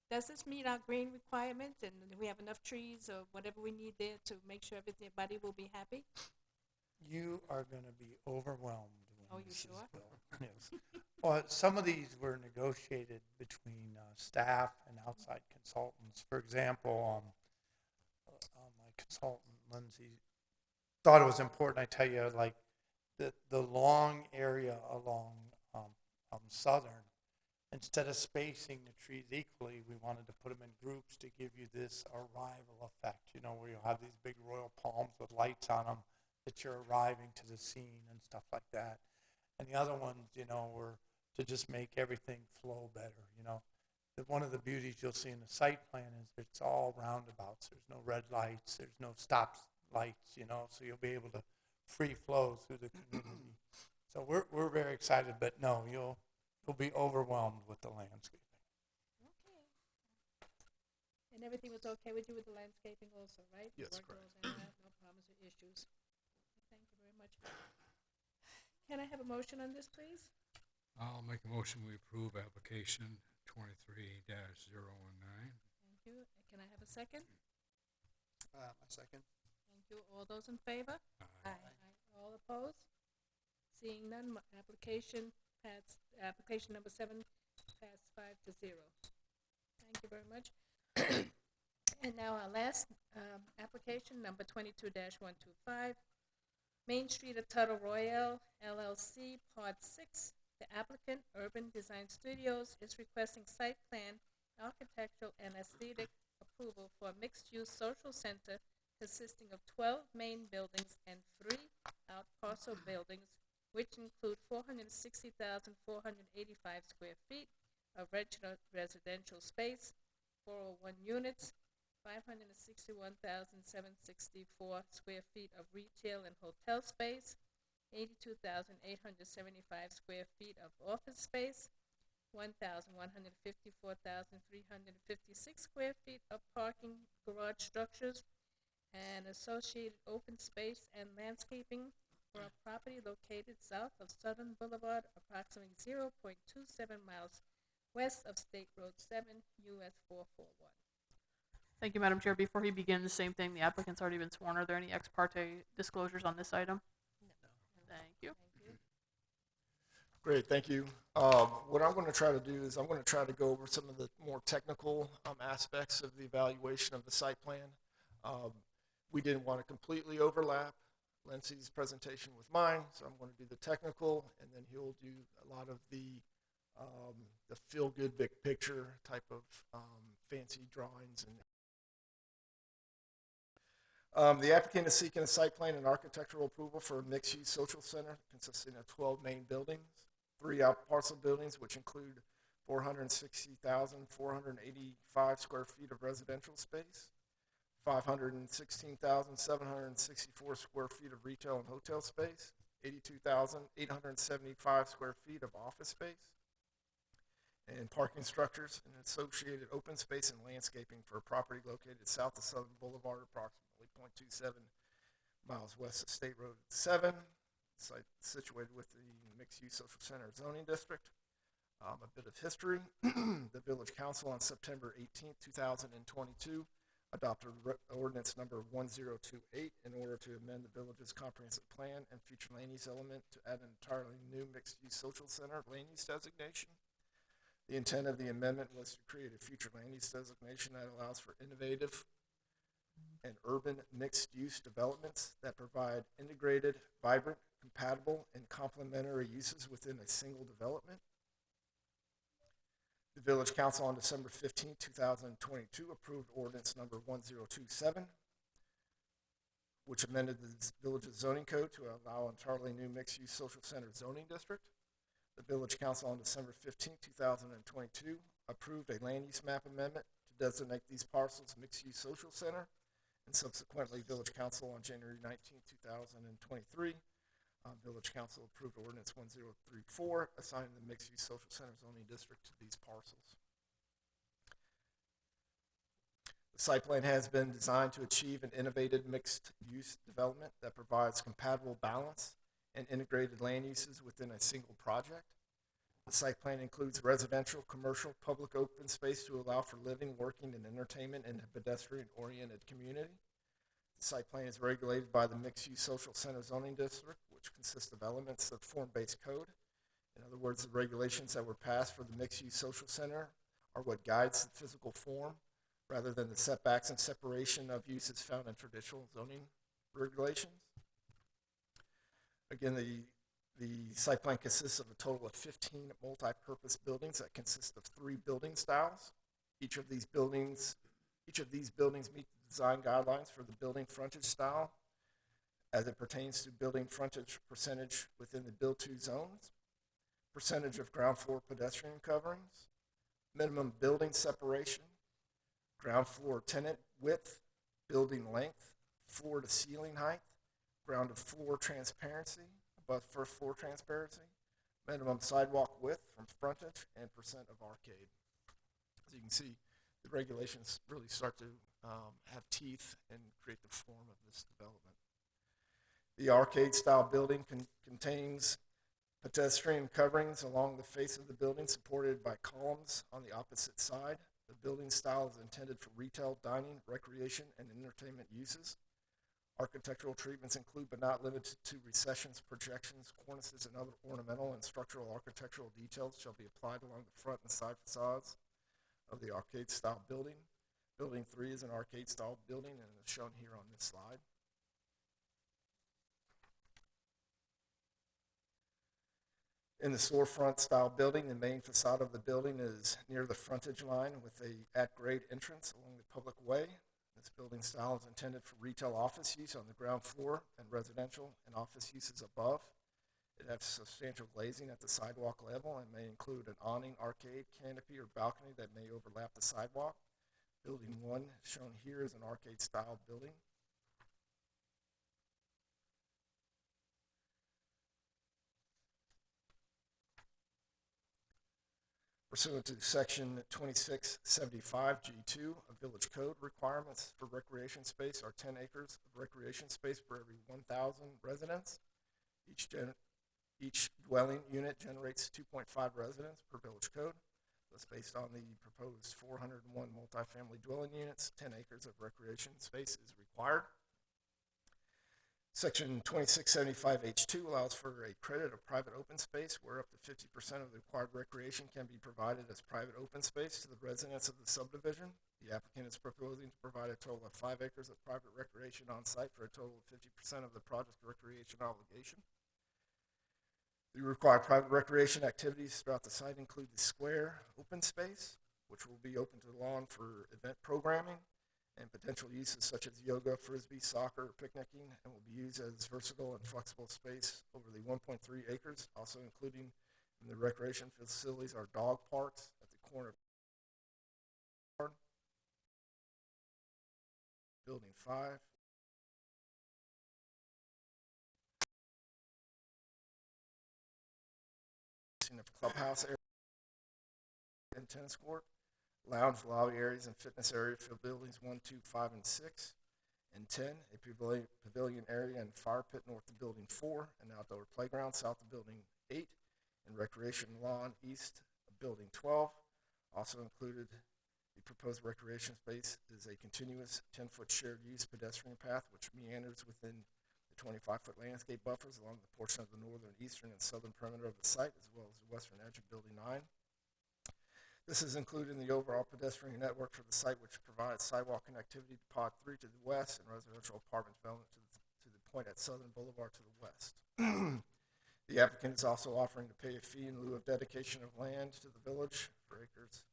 Does this meet our green requirements, and do we have enough trees or whatever we need there to make sure everybody will be happy? You are going to be overwhelmed when Oh, you this is sure? built. Yes. Well, some of these were negotiated between staff and outside consultants. For example, my consultant, Lindsay, thought it was important I tell you, like, the long area along Southern instead of spacing the trees equally, we wanted to put them in groups to give you this arrival effect, you know, where you'll have these big royal palms with lights on them that you're arriving to the scene and stuff like that. And the other ones, you know, were to just make everything flow better, you know. One of the beauties you'll see in the site plan is it's all roundabouts. There's no red lights, there's no stop lights, you know, so you'll be able to free flow through the community. So we're very excited, but no, you'll be overwhelmed with the landscaping. Okay. And everything was okay with you with the landscaping also, right? You Yes, worked correct. all that out, no problems or issues. Thank you very much. Can I have a motion on this, please? I'll make a motion we approve application 23-019. Thank you. Can I have a second? My second. Thank you. All those in favor? Aye. All opposed? Seeing none, application number 7 passed 5-0. Thank you very much. And now our last application, number 22-125, Main Street of Tuttle Royale, LLC, Part 6. The applicant, Urban Design Studios, is requesting site plan, architectural, and aesthetic approval for a mixed-use social center consisting of 12 main buildings and 3 out parcel buildings, which include 460,485 square feet of residential space, 401 units, 561,764 square feet of retail and hotel space, 82,875 square feet of office space, 1,154,356 square feet of parking garage structures, and associated open space and landscaping for a property located south of Southern Boulevard, approximately 0.27 miles west of State Road 7, US 441. Thank you, Madam Chair. Before he begins, same thing, the applicant's already been sworn. Are there any ex parte disclosures on this item? No. Thank you. Thank you. Great, thank you. What I'm going to try to do is I'm going to try to go over some of the more technical aspects of the evaluation of the site plan. We didn't want to completely overlap Lindsay's presentation with mine, so I'm going to do the technical, and then he'll do a lot of the feel-good big picture type of fancy drawings. And the applicant is seeking a site plan and architectural approval for a mixed-use social center consisting of 12 main buildings, 3 out parcel buildings, which include 460,485 square feet of residential space, 516,764 square feet of retail and hotel space, 82,875 square feet of office space, and parking structures and associated open space and landscaping for a property located south of Southern Boulevard, approximately 0.27 miles west of State Road 7, site situated with the mixed-use social center zoning district. A bit of history. The Village Council on September 18, 2022 adopted ordinance number 1028 in order to amend the village's comprehensive plan and future land use element to add an entirely new mixed-use social center land use designation. The intent of the amendment was to create a future land use designation that allows for innovative and urban mixed-use developments that provide integrated, vibrant, compatible, and complementary uses within a single development. The Village Council on December 15, 2022 approved ordinance number 1027, which amended the village's zoning code to allow entirely new mixed-use social center zoning district. The Village Council on December 15, 2022 approved a land use map amendment to designate these parcels mixed-use social center, and subsequently Village Council on January 19, 2023 Village Council approved ordinance 1034, assigning the mixed-use social center zoning district to these parcels. The site plan has been designed to achieve an innovative mixed-use development that provides compatible balance and integrated land uses within a single project. The site plan includes residential, commercial, public open space to allow for living, working, and entertainment in a pedestrian-oriented community. The site plan is regulated by the mixed-use social center zoning district, which consists of elements of form-based code. In other words, the regulations that were passed for the mixed-use social center are what guides the physical form, rather than the setbacks and separation of uses found in traditional zoning regulations. Again, the The site plan consists of a total of 15 multi-purpose buildings that consist of 3 building styles. Each of these buildings meet the design guidelines for the building frontage style as it pertains to building frontage percentage within the build-to zones, percentage of ground floor pedestrian coverings, minimum building separation, ground floor tenant width, building length, floor to ceiling height, ground to floor transparency, above first floor transparency, minimum sidewalk width from frontage, and percent of arcade. As you can see, the regulations really start to have teeth and create the form of this development. The arcade-style building contains pedestrian coverings along the face of the building supported by columns on the opposite side. The building style is intended for retail, dining, recreation, and entertainment uses. Architectural treatments include but not limited to recessions, projections, cornices, and other ornamental and structural architectural details shall be applied along the front and side facades of the arcade-style building. Building 3 is an arcade-style building and is shown here on this slide. In the storefront style building, the main facade of the building is near the frontage line with a at-grade entrance along the public way. This building style is intended for retail office use on the ground floor and residential and office uses above. It has substantial glazing at the sidewalk level and may include an awning, arcade, canopy, or balcony that may overlap the sidewalk. Building 1, shown here, is an arcade-style building. Pursuant to Section 2675 G2 of Village Code, requirements for recreation space are 10 acres of recreation space per every 1,000 residents. Each dwelling unit generates 2.5 residents per Village Code. Thus, based on the proposed 401 multifamily dwelling units, 10 acres of recreation space is required. Section 2675 H2 allows for a credit of private open space where up to 50% of the required recreation can be provided as private open space to the residents of the subdivision. The applicant is proposing to provide a total of 5 acres of private recreation on site for a total of 50% of the project recreation obligation. The required private recreation activities throughout the site include the square open space, which will be open to the lawn for event programming, and potential uses such as yoga, frisbee, soccer, picnicking, and will be used as versatile and flexible space over the 1.3 acres. Also including in the recreation facilities are dog parks at the corner of Building 5. Of clubhouse area and tennis court, lounge, lobby areas, and fitness area for buildings 1, 2, 5, and 6, and 10, a pavilion area and fire pit north of building 4, an outdoor playground south of building 8, and recreation lawn east of building 12. Also included, the proposed recreation space is a continuous 10-foot shared use pedestrian path which meanders within 25-foot landscape buffers along the portion of the northern, eastern, and southern perimeter of the site, as well as the western edge of Building 9. This is included in the overall pedestrian network for the site, which provides sidewalk connectivity to Pod 3 to the west and residential apartment development to the point at Southern Boulevard to the west. The applicant is also offering to pay a fee in lieu of dedication of land to the village for acres.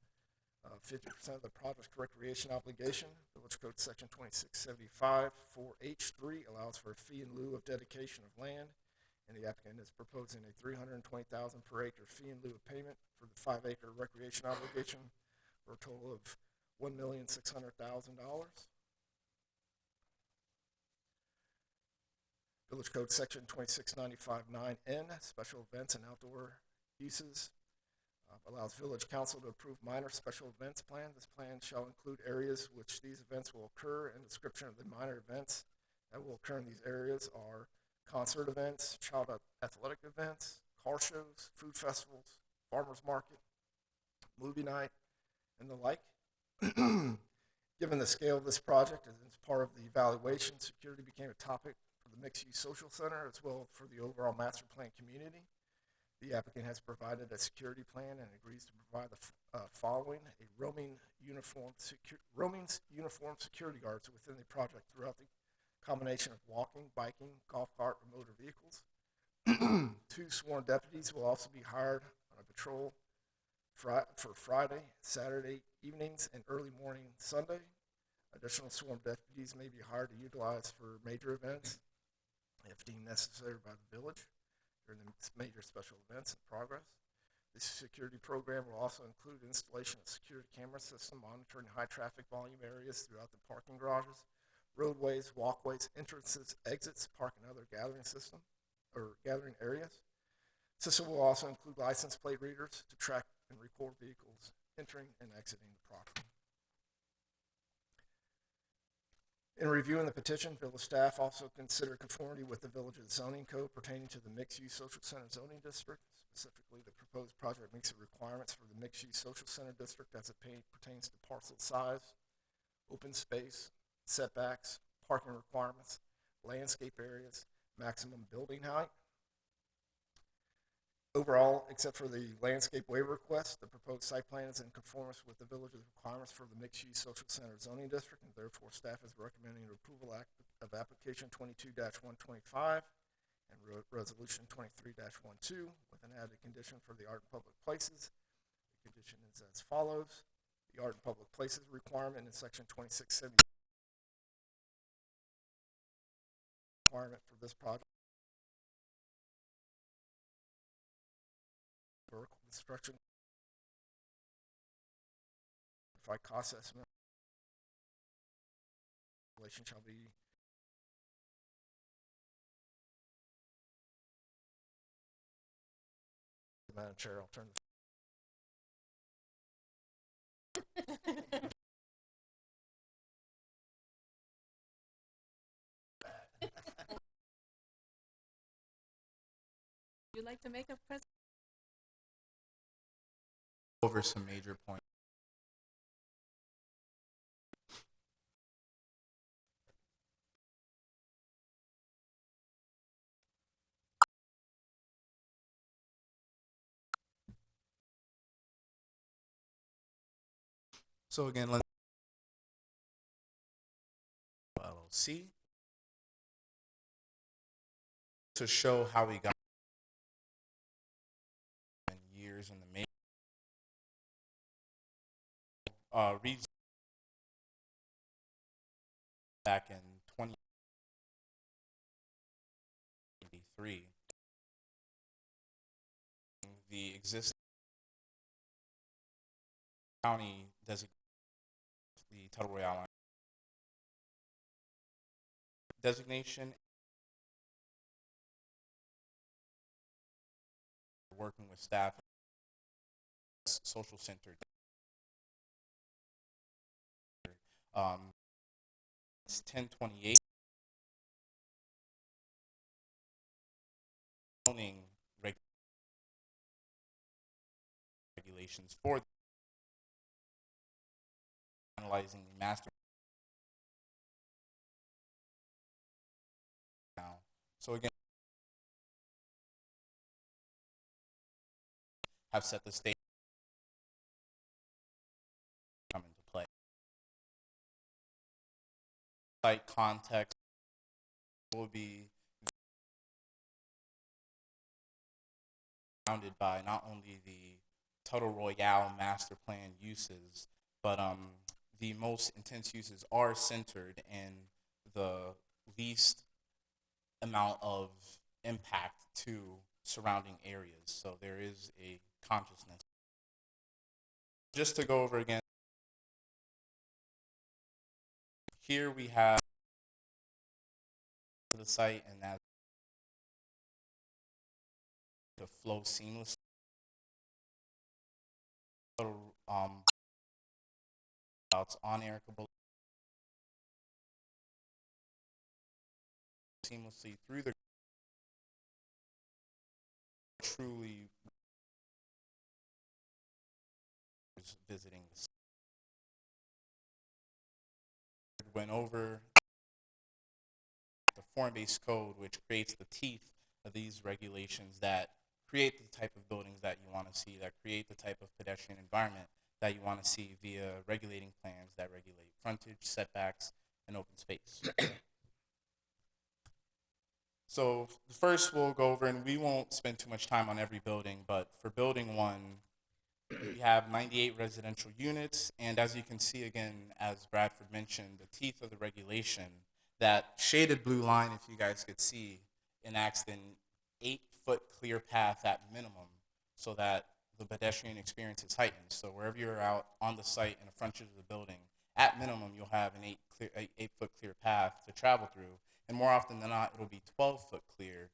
50% of the project recreation obligation. Village Code Section 2675 4H3 allows for a fee in lieu of dedication of land, and the applicant is proposing a $320,000 per acre fee in lieu of payment for the 5-acre recreation obligation for a total of $1,600,000. Village Code Section 2695 9N, special events and outdoor uses. Allows Village Council to approve minor special events plan. This plan shall include areas which these events will occur, and description of the minor events that will occur in these areas are concert events, child athletic events, car shows, food festivals, farmers market, movie night, and the like. Given the scale of this project, and as part of the evaluation, security became a topic for the mixed-use social center as well for the overall master plan community. The applicant has provided a security plan and agrees to provide the following: a roaming uniformed security guards within the project throughout the combination of walking, biking, golf cart, or motor vehicles, 2 sworn deputies will also be hired on a patrol for Friday, Saturday evenings, and early morning Sunday. Additional sworn deputies may be hired to utilize for major events if deemed necessary by the village during the major special events in progress. This security program will also include installation of security camera system monitoring high traffic volume areas throughout the parking garages, roadways, walkways, entrances, exits, park and other gathering areas. System will also include license plate readers to track and record vehicles entering and exiting the property. In reviewing the petition, village staff also considered conformity with the village's zoning code pertaining to the mixed-use social center zoning district. Specifically, the proposed project meets the requirements for the mixed-use social center district as it pertains to parcel size, open space, setbacks, parking requirements, landscape areas, maximum building height. Overall, except for the landscape waiver request, the proposed site plan is in conformance with the village's requirements for the mixed-use social center zoning district, and therefore staff is recommending approval of application 22-125 and resolution 23-12 with an added condition for the art and public places. The condition is as follows. The art and public places requirement in section 2670 requirement for this project. Vertical construction, if cost estimate, relation shall be Madam Chair. I'll turn. Would you like to make a presentation? Over some major points. So again, let's LLC to show how we got years in the making. Reads back in 2083, the existing county designated the Tuttle Royale designation, working with staff, social center. It's 1028. Zoning regulations for analyzing the master now. So again, have set the stage come into play. Site context will be surrounded by not only the Tuttle Royale master plan uses, but the most intense uses are centered in the least amount of impact to surrounding areas. So there is a consciousness. Just to go over again, here we have the site, and that to flow seamlessly. On air seamlessly through the truly visiting the site. Went over the form-based code, which creates the teeth of these regulations that create the type of buildings that you want to see, that create the type of pedestrian environment that you want to see via regulating plans that regulate frontage, setbacks, and open space. So first we'll go over, and we won't spend too much time on every building, but for building 1, we have 98 residential units, and as you can see again, as Bradford mentioned, the teeth of the regulation, that shaded blue line, if you guys could see, enacts an 8-foot clear path at minimum so that the pedestrian experience is heightened. So wherever you're out on the site in the frontage of the building, at minimum you'll have an 8-foot clear path to travel through, and more often than not it'll be 12-foot clear.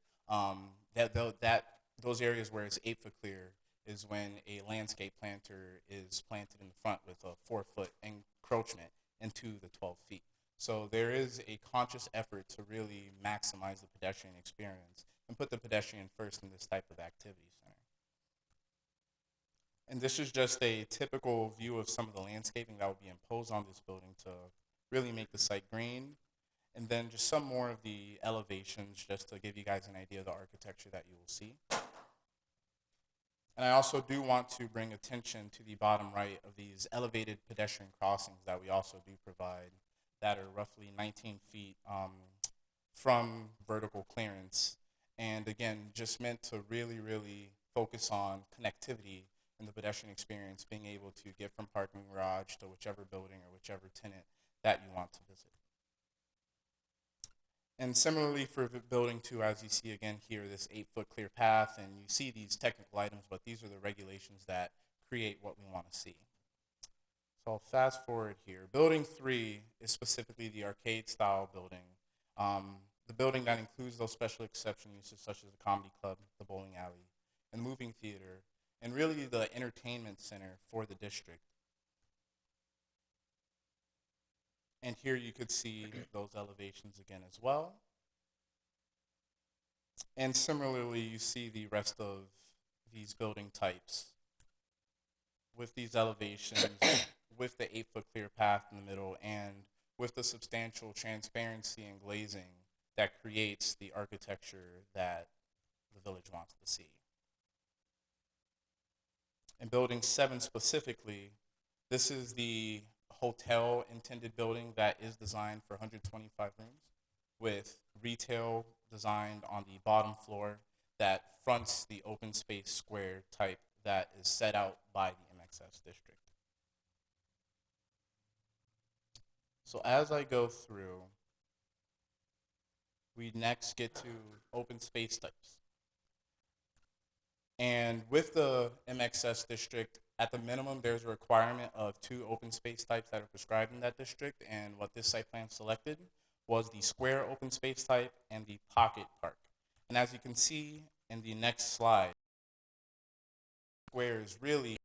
Those areas where it's 8-foot clear is when a landscape planter is planted in the front with a 4-foot encroachment into the 12 feet. So there is a conscious effort to really maximize the pedestrian experience and put the pedestrian first in this type of activity center. And this is just a typical view of some of the landscaping that will be imposed on this building to really make the site green. And then just some more of the elevations just to give you guys an idea of the architecture that you will see. And I also do want to bring attention to the bottom right of these elevated pedestrian crossings that we also do provide that are roughly 19 feet from vertical clearance. And again, just meant to really, really focus on connectivity and the pedestrian experience, being able to get from parking garage to whichever building or whichever tenant that you want to visit. And similarly for building 2, as you see again here, this 8-foot clear path, and you see these technical items, but these are the regulations that create what we want to see. So I'll fast forward here. Building 3 is specifically the arcade style building. The building that includes those special exception uses such as the comedy club, the bowling alley, and the moving theater, and really the entertainment center for the district. And here you could see those elevations again as well. And similarly, you see the rest of these building types with these elevations, with the 8-foot clear path in the middle, and with the substantial transparency and glazing that creates the architecture that the village wants to see. In building 7 specifically, this is the hotel intended building that is designed for 125 rooms with retail designed on the bottom floor that fronts the open space square type that is set out by the MXS district. So as I go through, we next get to open space types. And with the MXS district, at the minimum, there's a requirement of 2 open space types that are prescribed in that district, and what this site plan selected was the square open space type and the pocket park. And as you can see in the next slide, square is really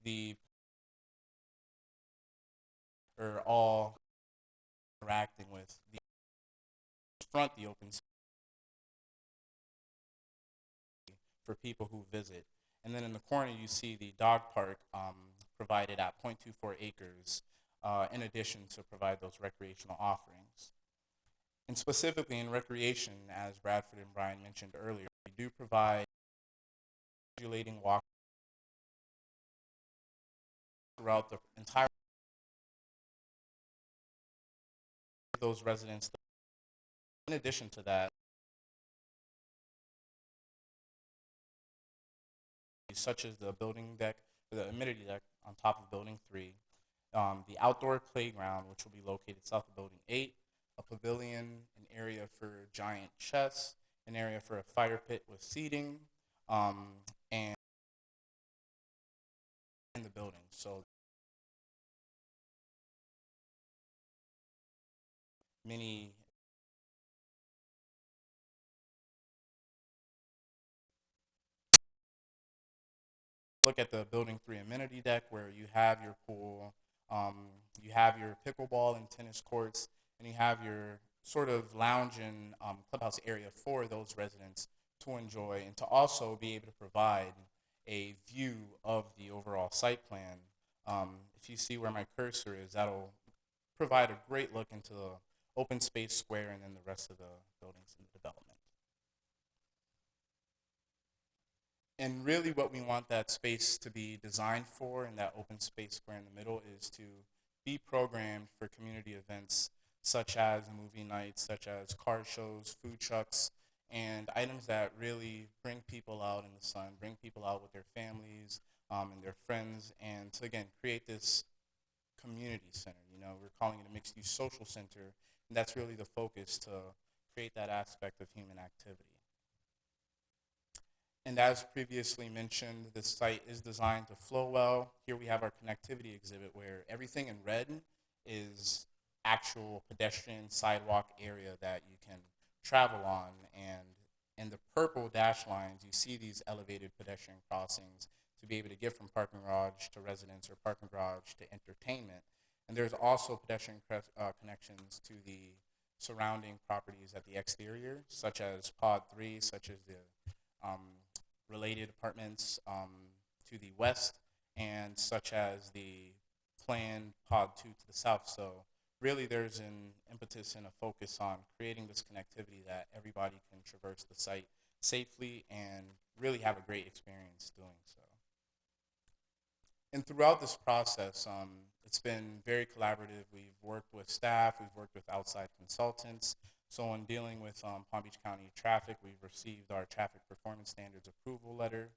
the are all interacting with the front the open space for people who visit. And then in the corner you see the dog park provided at 0.24 acres in addition to provide those recreational offerings. And specifically in recreation, as Bradford and Brian mentioned earlier, we do provide undulating walk throughout the entire those residents. In addition to that, such as the building deck, the amenity deck on top of building 3, the outdoor playground, which will be located south of building 8, a pavilion, an area for giant chess, an area for a fire pit with seating, and in the building. So many look at the building 3 amenity deck where you have your pool, you have your pickleball and tennis courts, and you have your sort of lounge and clubhouse area for those residents to enjoy and to also be able to provide a view of the overall site plan. If you see where my cursor is, that'll provide a great look into the open space square and then the rest of the buildings in the development. And really what we want that space to be designed for, and that open space square in the middle, is to be programmed for community events such as movie nights, such as car shows, food trucks, and items that really bring people out in the sun, bring people out with their families and their friends, and to, again, create this community center. You know, we're calling it a mixed-use social center, and that's really the focus, to create that aspect of human activity. And as previously mentioned, the site is designed to flow well. Here we have our connectivity exhibit where everything in red is actual pedestrian sidewalk area that you can travel on. And in the purple dash lines, you see these elevated pedestrian crossings to be able to get from parking garage to residence or parking garage to entertainment. And there's also pedestrian connections to the surrounding properties at the exterior, such as Pod 3, such as the related apartments to the west, and such as the planned Pod 2 to the south. So really there's an impetus and a focus on creating this connectivity that everybody can traverse the site safely and really have a great experience doing so. And throughout this process, it's been very collaborative. We've worked with staff, we've worked with outside consultants. So in dealing with Palm Beach County traffic, we've received our traffic performance standards approval letter.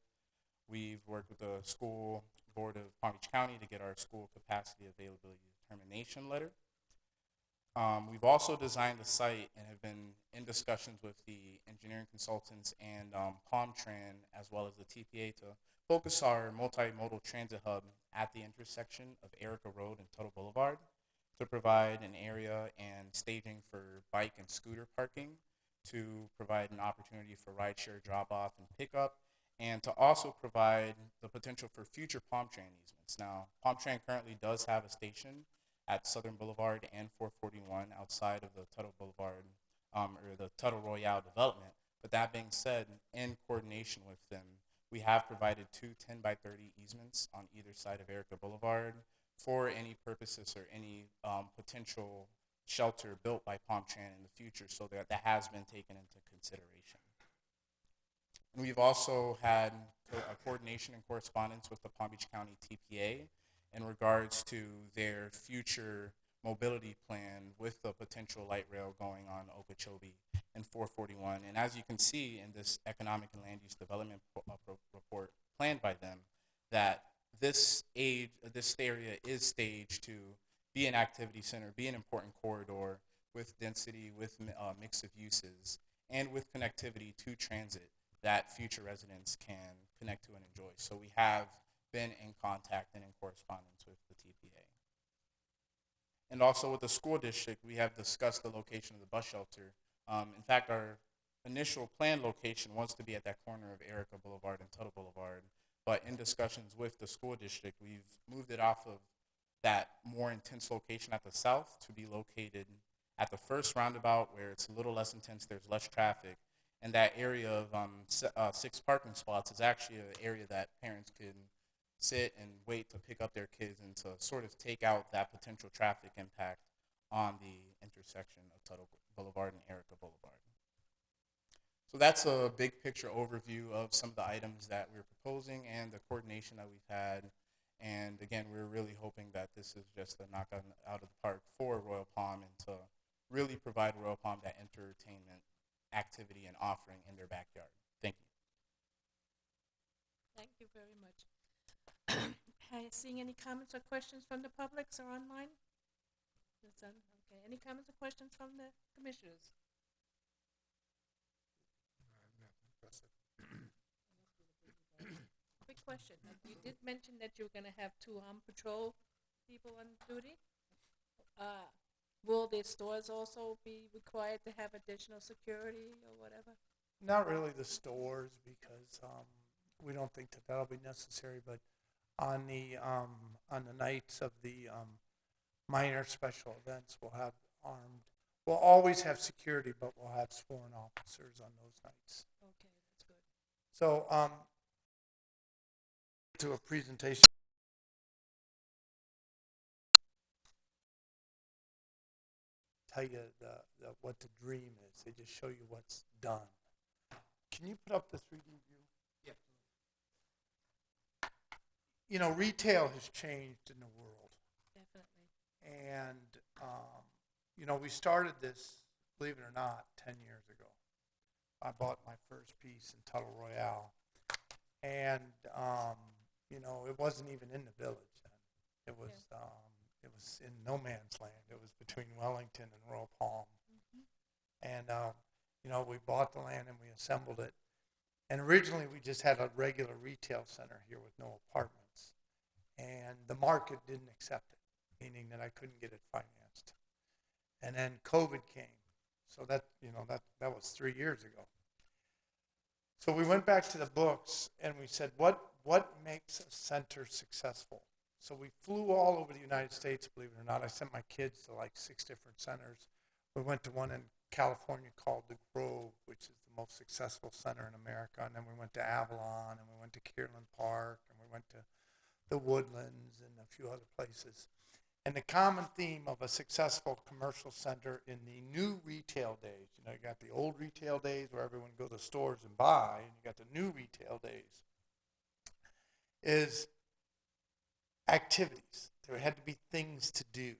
We've worked with the school board of Palm Beach County to get our school capacity availability determination letter. We've also designed the site and have been in discussions with the engineering consultants and PalmTran, as well as the TPA, to focus our multimodal transit hub at the intersection of Erica Road and Tuttle Boulevard, to provide an area and staging for bike and scooter parking, to provide an opportunity for rideshare drop-off and pickup, and to also provide the potential for future PalmTran easements. Now, PalmTran currently does have a station at Southern Boulevard and 441 outside of the Tuttle Boulevard or the Tuttle Royale development. But that being said, in coordination with them, we have provided 2 10-by-30 easements on either side of Erica Boulevard for any purposes or any potential shelter built by PalmTran in the future, so that has been taken into consideration. And we've also had a coordination and correspondence with the Palm Beach County TPA in regards to their future mobility plan with the potential light rail going on Okeechobee and 441. And as you can see in this economic and land use development report planned by them, that this area is staged to be an activity center, be an important corridor with density, with mix of uses, and with connectivity to transit that future residents can connect to and enjoy. So we have been in contact and in correspondence with the TPA. And also with the school district, we have discussed the location of the bus shelter. In fact, our initial planned location was to be at that corner of Erica Boulevard and Tuttle Boulevard, but in discussions with the school district, we've moved it off of that more intense location at the south to be located at the first roundabout, where it's a little less intense, there's less traffic, and that area of 6 parking spots is actually an area that parents can sit and wait to pick up their kids and to sort of take out that potential traffic impact on the intersection of Tuttle Boulevard and Erica Boulevard. So that's a big picture overview of some of the items that we're proposing and the coordination that we've had. And again, we're really hoping that this is just a knock out of the park for Royal Palm, and to really provide Royal Palm that entertainment activity and offering in their backyard. Thank you. Thank you very much. Seeing any comments or questions from the public or online? Okay. Any comments or questions from the commissioners? Quick question. You did mention that you were going to have 2 patrol people on duty. Will their stores also be required to have additional security or whatever? Not really the stores, because we don't think that that'll be necessary, but on the nights of the minor special events, we'll have armed. We'll always have security, but we'll have sworn officers on those nights. Okay, that's good. So, to a presentation. Tell you what the dream is. They just show you what's done. Can you put up the 3D view? Yeah. You know, retail has changed in the world. Definitely. And, you know, we started this, believe it or not, 10 years ago. I bought my first piece in Tuttle Royale. And, you know, it wasn't even in the village then. It was in no man's land. It was between Wellington and Royal Palm. And, you know, we bought the land and we assembled it. And originally we just had a regular retail center here with no apartments. And the market didn't accept it, meaning that I couldn't get it financed. And then COVID came. So that, you know, that was 3 years ago. So we went back to the books and we said, what makes a center successful? So we flew all over the United States, believe it or not. I sent my kids to like 6 different centers. We went to one in California called The Grove, which is the most successful center in America. And then we went to Avalon, and we went to Kierland Park, and we went to the Woodlands and a few other places. And the common theme of a successful commercial center in the new retail days, you know, you got the old retail days where everyone go to stores and buy, and you got the new retail days, is activities. There had to be things to do.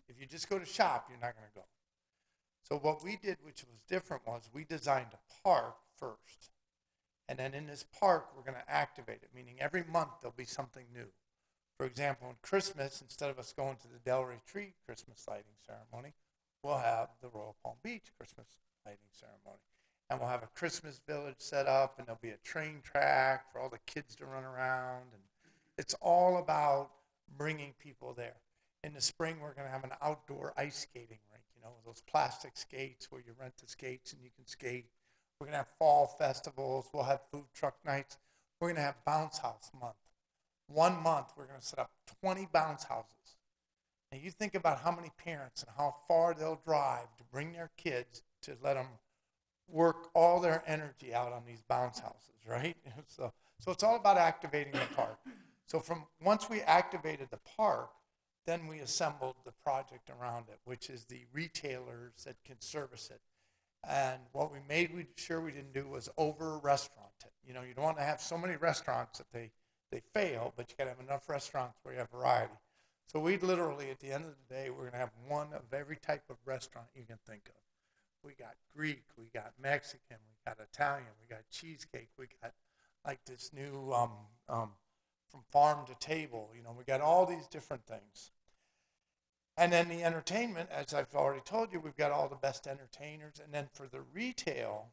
If you just go to shop, you're not going to go. So what we did, which was different, was we designed a park first. And then in this park, we're going to activate it, meaning every month there'll be something new. For example, on Christmas, instead of us going to the Delray Tree Christmas lighting ceremony, we'll have the Royal Palm Beach Christmas lighting ceremony. And we'll have a Christmas village set up, and there'll be a train track for all the kids to run around. And it's all about bringing people there. In the spring, we're going to have an outdoor ice skating rink, you know, those plastic skates where you rent the skates and you can skate. We're going to have fall festivals. We'll have food truck nights. We're going to have bounce house month. 1 month, we're going to set up 20 bounce houses. Now, you think about how many parents and how far they'll drive to bring their kids to let them work all their energy out on these bounce houses, right? So it's all about activating the park. So once we activated the park, then we assembled the project around it, which is the retailers that can service it. And what we made sure we didn't do was over-restaurant it. You know, you don't want to have so many restaurants that they fail, but you got to have enough restaurants where you have variety. So we literally, at the end of the day, we're going to have one of every type of restaurant you can think of. We got Greek, we got Mexican, we got Italian, we got cheesecake, we got like this new from farm to table. You know, we got all these different things. And then the entertainment, as I've already told you, we've got all the best entertainers. And then for the retail,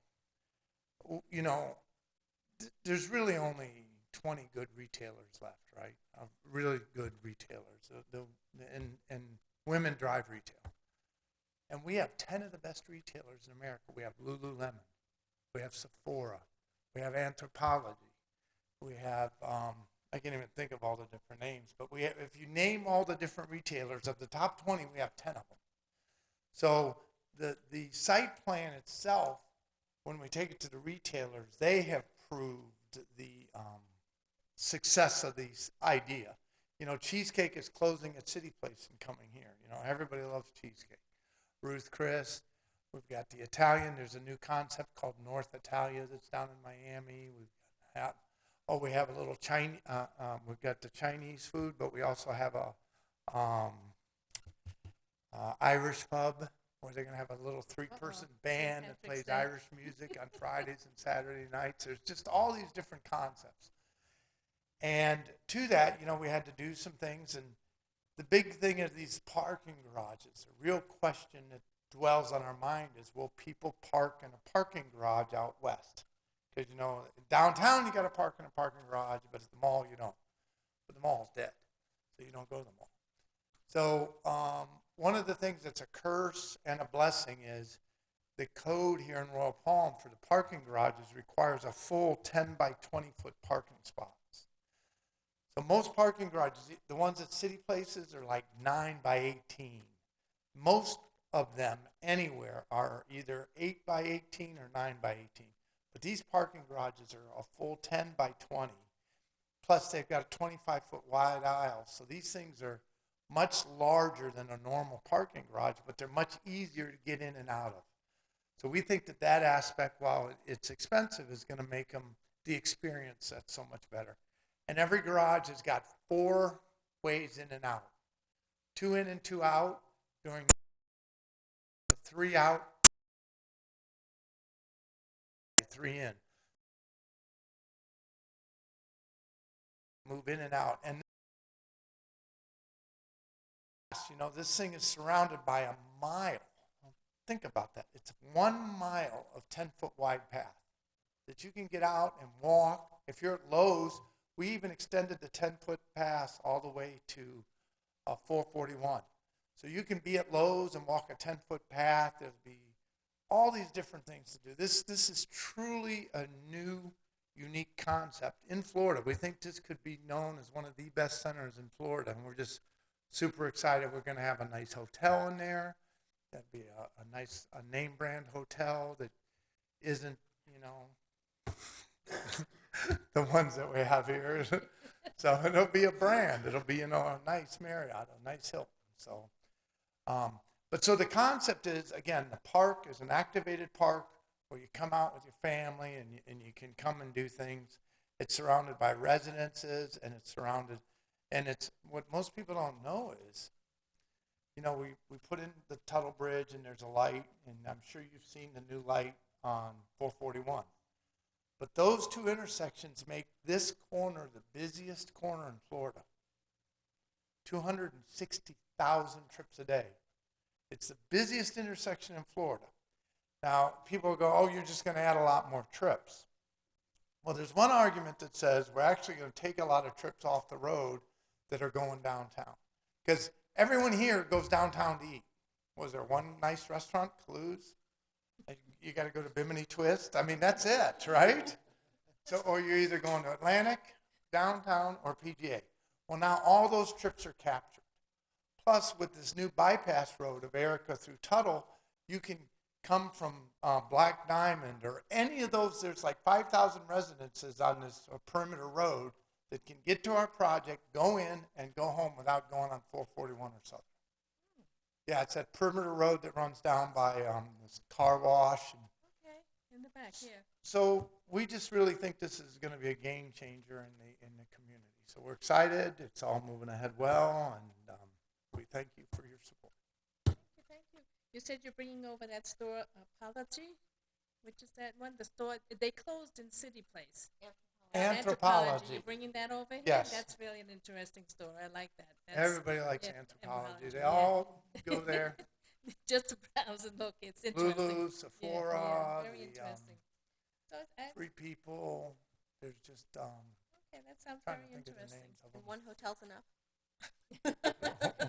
you know, there's really only 20 good retailers left, right? Really good retailers. And women drive retail. And we have 10 of the best retailers in America. We have Lululemon. We have Sephora. We have Anthropologie. We have, I can't even think of all the different names, but we have, if you name all the different retailers, of the top 20, we have 10 of them. So the site plan itself, when we take it to the retailers, they have proved the success of this idea. You know, cheesecake is closing at City Place and coming here. You know, everybody loves cheesecake. Ruth Chris, we've got the Italian. There's a new concept called North Italia that's down in Miami. We have a little Chinese. We've got the Chinese food, but we also have a Irish pub where they're going to have a little 3-person band that plays Irish music on Fridays and Saturday nights. There's just all these different concepts. And to that, you know, we had to do some things. And the big thing of these parking garages, a real question that dwells on our mind is, will people park in a parking garage out west? Because, you know, downtown you got to park in a parking garage, but at the mall you don't. But the mall's dead, so you don't go to the mall. So one of the things that's a curse and a blessing is the code here in Royal Palm for the parking garages requires a full 10 by 20 foot parking spots. So most parking garages, the ones at City Places, are like 9 by 18. Most of them anywhere are either 8 by 18 or 9 by 18. But these parking garages are a full 10 by 20. Plus they've got a 25 foot wide aisle. So these things are much larger than a normal parking garage, but they're much easier to get in and out of. So we think that that aspect, while it's expensive, is going to make them the experience that's so much better. And every garage has got 4 ways in and out. 2 in and 2 out during 3 out, 3 in. Move in and out. And you know, this thing is surrounded by a mile. Think about that. It's 1 mile of 10-foot wide path that you can get out and walk. If you're at Lowe's, we even extended the 10-foot pass all the way to 441. So you can be at Lowe's and walk a 10-foot path. There'll be all these different things to do. This is truly a new, unique concept in Florida. We think this could be known as one of the best centers in Florida, and we're just super excited. We're going to have a nice hotel in there. That'd be a nice name brand hotel that isn't, you know, the ones that we have here. So it'll be a brand. It'll be, you know, a nice Marriott, a nice Hilton. So, but so the concept is, again, the park is an activated park where you come out with your family and you can come and do things. It's surrounded by residences, and it's surrounded, and it's what most people don't know is, you know, we put in the Tuttle Bridge and there's a light, and I'm sure you've seen the new light on 441. But those 2 intersections make this corner the busiest corner in Florida. 260,000 trips a day. It's the busiest intersection in Florida. Now, people go, oh, you're just going to add a lot more trips. Well, there's one argument that says we're actually going to take a lot of trips off the road that are going downtown. Because everyone here goes downtown to eat. Was there one nice restaurant, Clues? You got to go to Bimini Twist. I mean, that's it, right? So, or you're either going to Atlantic, downtown, or PGA. Well, now all those trips are captured. Plus, with this new bypass road of Erica through Tuttle, you can come from Black Diamond or any of those. There's like 5,000 residences on this perimeter road that can get to our project, go in, and go home without going on 441 or Southern. Yeah, it's that perimeter road that runs down by this car wash. Okay, in the back here. So we just really think this is going to be a game changer in the community. So we're excited. It's all moving ahead well, and we thank you for your support. Thank you. You said you're bringing over that store, Apology, which is that one, the store, they closed in City Place. Anthropology. You're bringing that over here? Yes. That's really an interesting store. I like that. Everybody likes Anthropology. They all go there. Just to browse and look. It's interesting. Lulu, Sephora, very interesting. So Free People. There's just okay, that sounds trying very to think of the interesting. names of them. And one hotel's enough.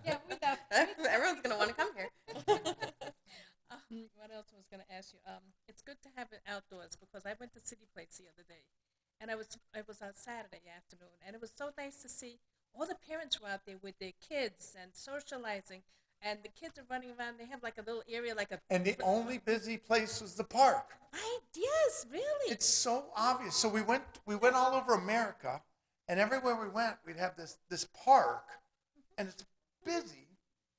Yeah, without Everyone's going to want to come here. what else I was going to ask you? It's good to have it outdoors because I went to City Place the other day, and it was on Saturday afternoon, and it was so nice to see all the parents were out there with their kids and socializing, and the kids are running around. They have like a little area, like a. And the only busy place was the park. Right? Yes, really. It's so obvious. So we went all over America, and everywhere we went, we'd have this park, and it's busy,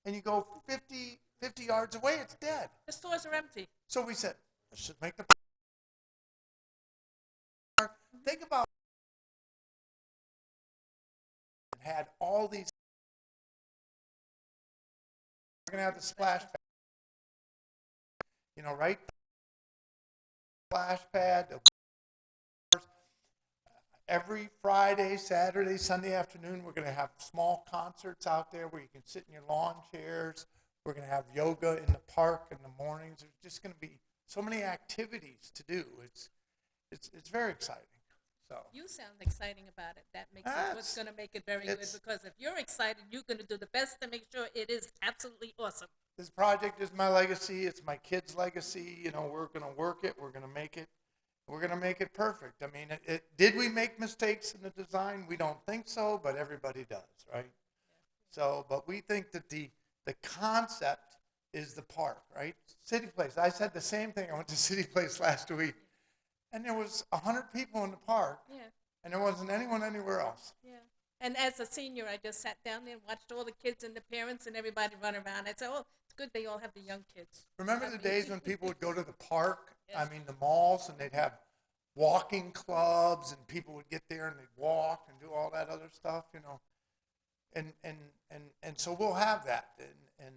and you go 50 yards away, it's dead. The stores are empty. So we said, let's just make the park. Think about it had all these. We're going to have the splash pad. You know, right? Splash pad. Every Friday, Saturday, Sunday afternoon, we're going to have small concerts out there where you can sit in your lawn chairs. We're going to have yoga in the park in the mornings. There's just going to be so many activities to do. It's very exciting. So You sound exciting about it. That makes it what's going to make it very good because if you're excited, you're going to do the best to make sure it is absolutely awesome. This project is my legacy. It's my kids' legacy. You know, we're going to work it. We're going to make it. We're going to make it perfect. I mean, did we make mistakes in the design? We don't think so, but everybody does, right? So, but we think that the concept is the park, right? City Place. I said the same thing. I went to City Place last week, and there was 100 people in the park, and there wasn't anyone anywhere else. Yeah. And as a senior, I just sat down there and watched all the kids and the parents and everybody run around. I said, oh, it's good they all have the young kids. Remember the days when people would go to the park, I mean the malls, and they'd have walking clubs, and people would get there and they'd walk and do all that other stuff, you know. and so we'll have that. And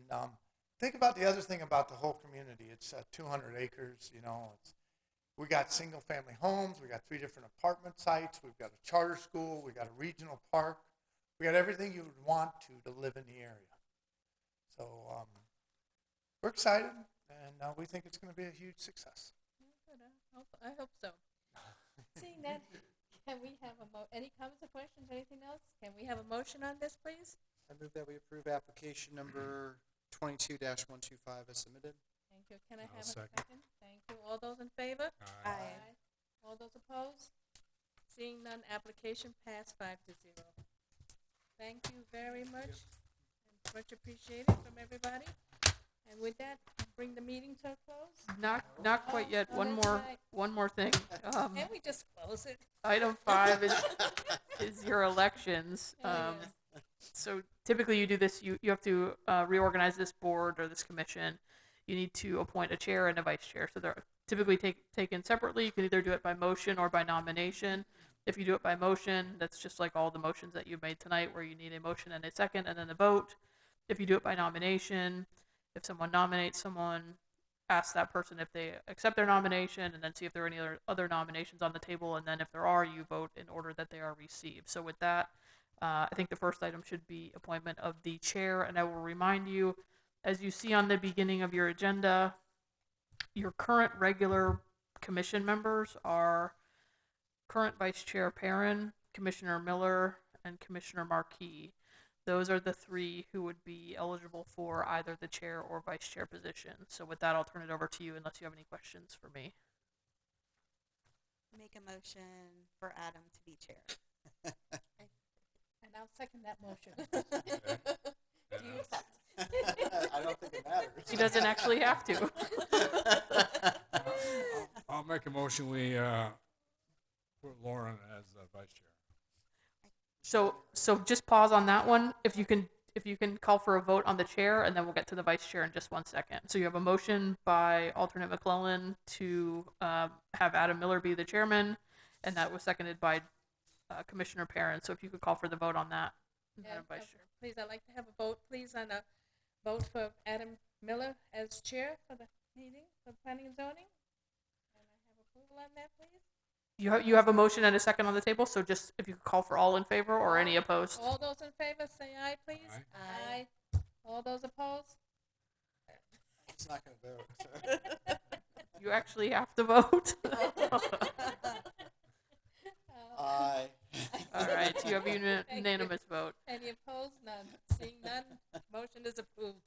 think about the other thing about the whole community. It's 200 acres, you know. We got single-family homes. We got 3 different apartment sites. We've got a charter school. We got a regional park. We got everything you would want to live in the area. So we're excited, and we think it's going to be a huge success. I hope so. Seeing that, can we have any comments or questions, anything else? Can we have a motion on this, please? I move that we approve application number 22-125 as submitted. Thank you. Can I I'll have second. a second? Thank you. All those in favor? Aye. All those opposed? Seeing none, application passed 5-0. Thank you very much. And much appreciated from everybody. And with that, bring the meeting to a close. Not quite yet. Oh, that's right. One more thing. Can we just close it? Item 5 is your elections. Oh, So typically you do this, you have to reorganize this board or this commission. You need to appoint a chair and a vice chair. So they're typically taken separately. You can either do it by motion or by nomination. If you do it by motion, that's just like all the motions that you've made tonight where you need a motion and a second and then a vote. If you do it by nomination, if someone nominates someone, ask that person if they accept their nomination and then see if there are any other nominations on the table. And then if there are, you vote in order that they are received. So with that, I think the first item should be appointment of the chair. And I will remind you, as you see on the beginning of your agenda, your current regular commission members are current Vice Chair Perrin, Commissioner Miller, and Commissioner Marquis. Those are the 3 who would be eligible for either the chair or vice chair position. So with that, I'll turn it over to you unless you have any questions for me. Make a motion for Adam to be chair. And I'll second that motion. Do you accept? I don't think it matters. He doesn't actually have to. I'll make a motion, we put Lauren as vice chair. So just pause on that one. If you can call for a vote on the chair, and then we'll get to the vice chair in just 1 second. So you have a motion by alternate McClellan to have Adam Miller be the chairman, and that was seconded by Commissioner Perrin. So if you could call for the vote on that, Madam Vice Chair. Please, I'd like to have a vote, please, on a vote for Adam Miller as chair for the meeting for planning and zoning. And I have approval on that, please. You have a motion and a second on the table, so just if you could call for all in favor or any opposed. All those in favor, say aye, please. Aye. All those opposed? It's not going to vote. You actually have to vote. Aye. All right, you have a unanimous vote. Any opposed? None. Seeing none, motion is approved.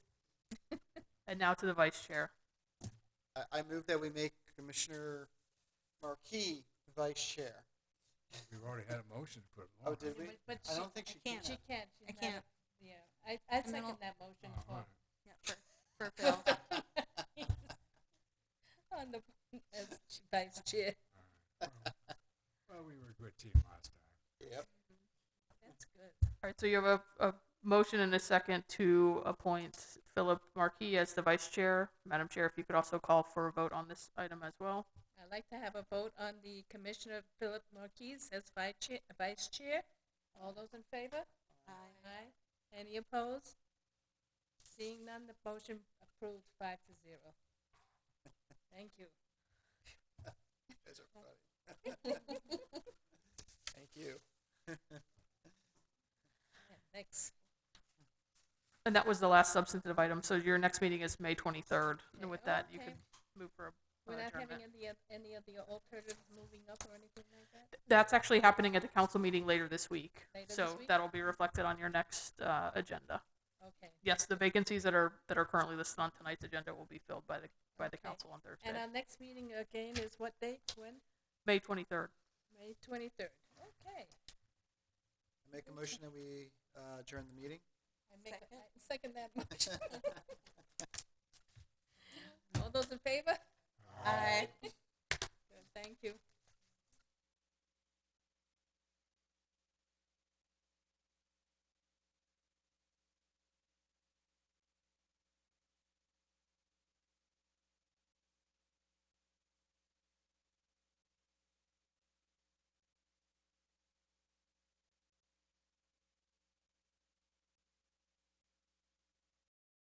And now to the vice chair. I move that we make Commissioner Marquis vice chair. We've already had a motion to put Oh, Lauren. did we? But I don't think she can. She can't. I She's can't. not. Yeah, I second middle. that motion Oh, for all right. Yeah, for Phil. on the as vice chair. Well, we were a good team last time. Yep. That's good. All right, so you have a motion and a second to appoint Philip Marquis as the vice chair. Madam Chair, if you could also call for a vote on this item as well. I'd like to have a vote on the Commissioner Philip Marquis as vice chair. All those in favor? Aye. Aye. Any opposed? Seeing none, the motion approved 5-0. Thank you. You guys are funny. Thank you. Next. And that was the last substantive item. So your next meeting is May 23rd. And with that, you Okay. could move for We're not having adjournment. any of the alternatives moving up or anything like that? That's actually happening at the council meeting later this week. Later So this week? that'll be reflected on your next agenda. Okay. Yes, the vacancies that are currently listed on tonight's agenda will be filled by the Okay. council on Thursday. And our next meeting again is what date? When? May 23rd. May 23rd. Okay. I make a motion that we adjourn the meeting. I second that motion.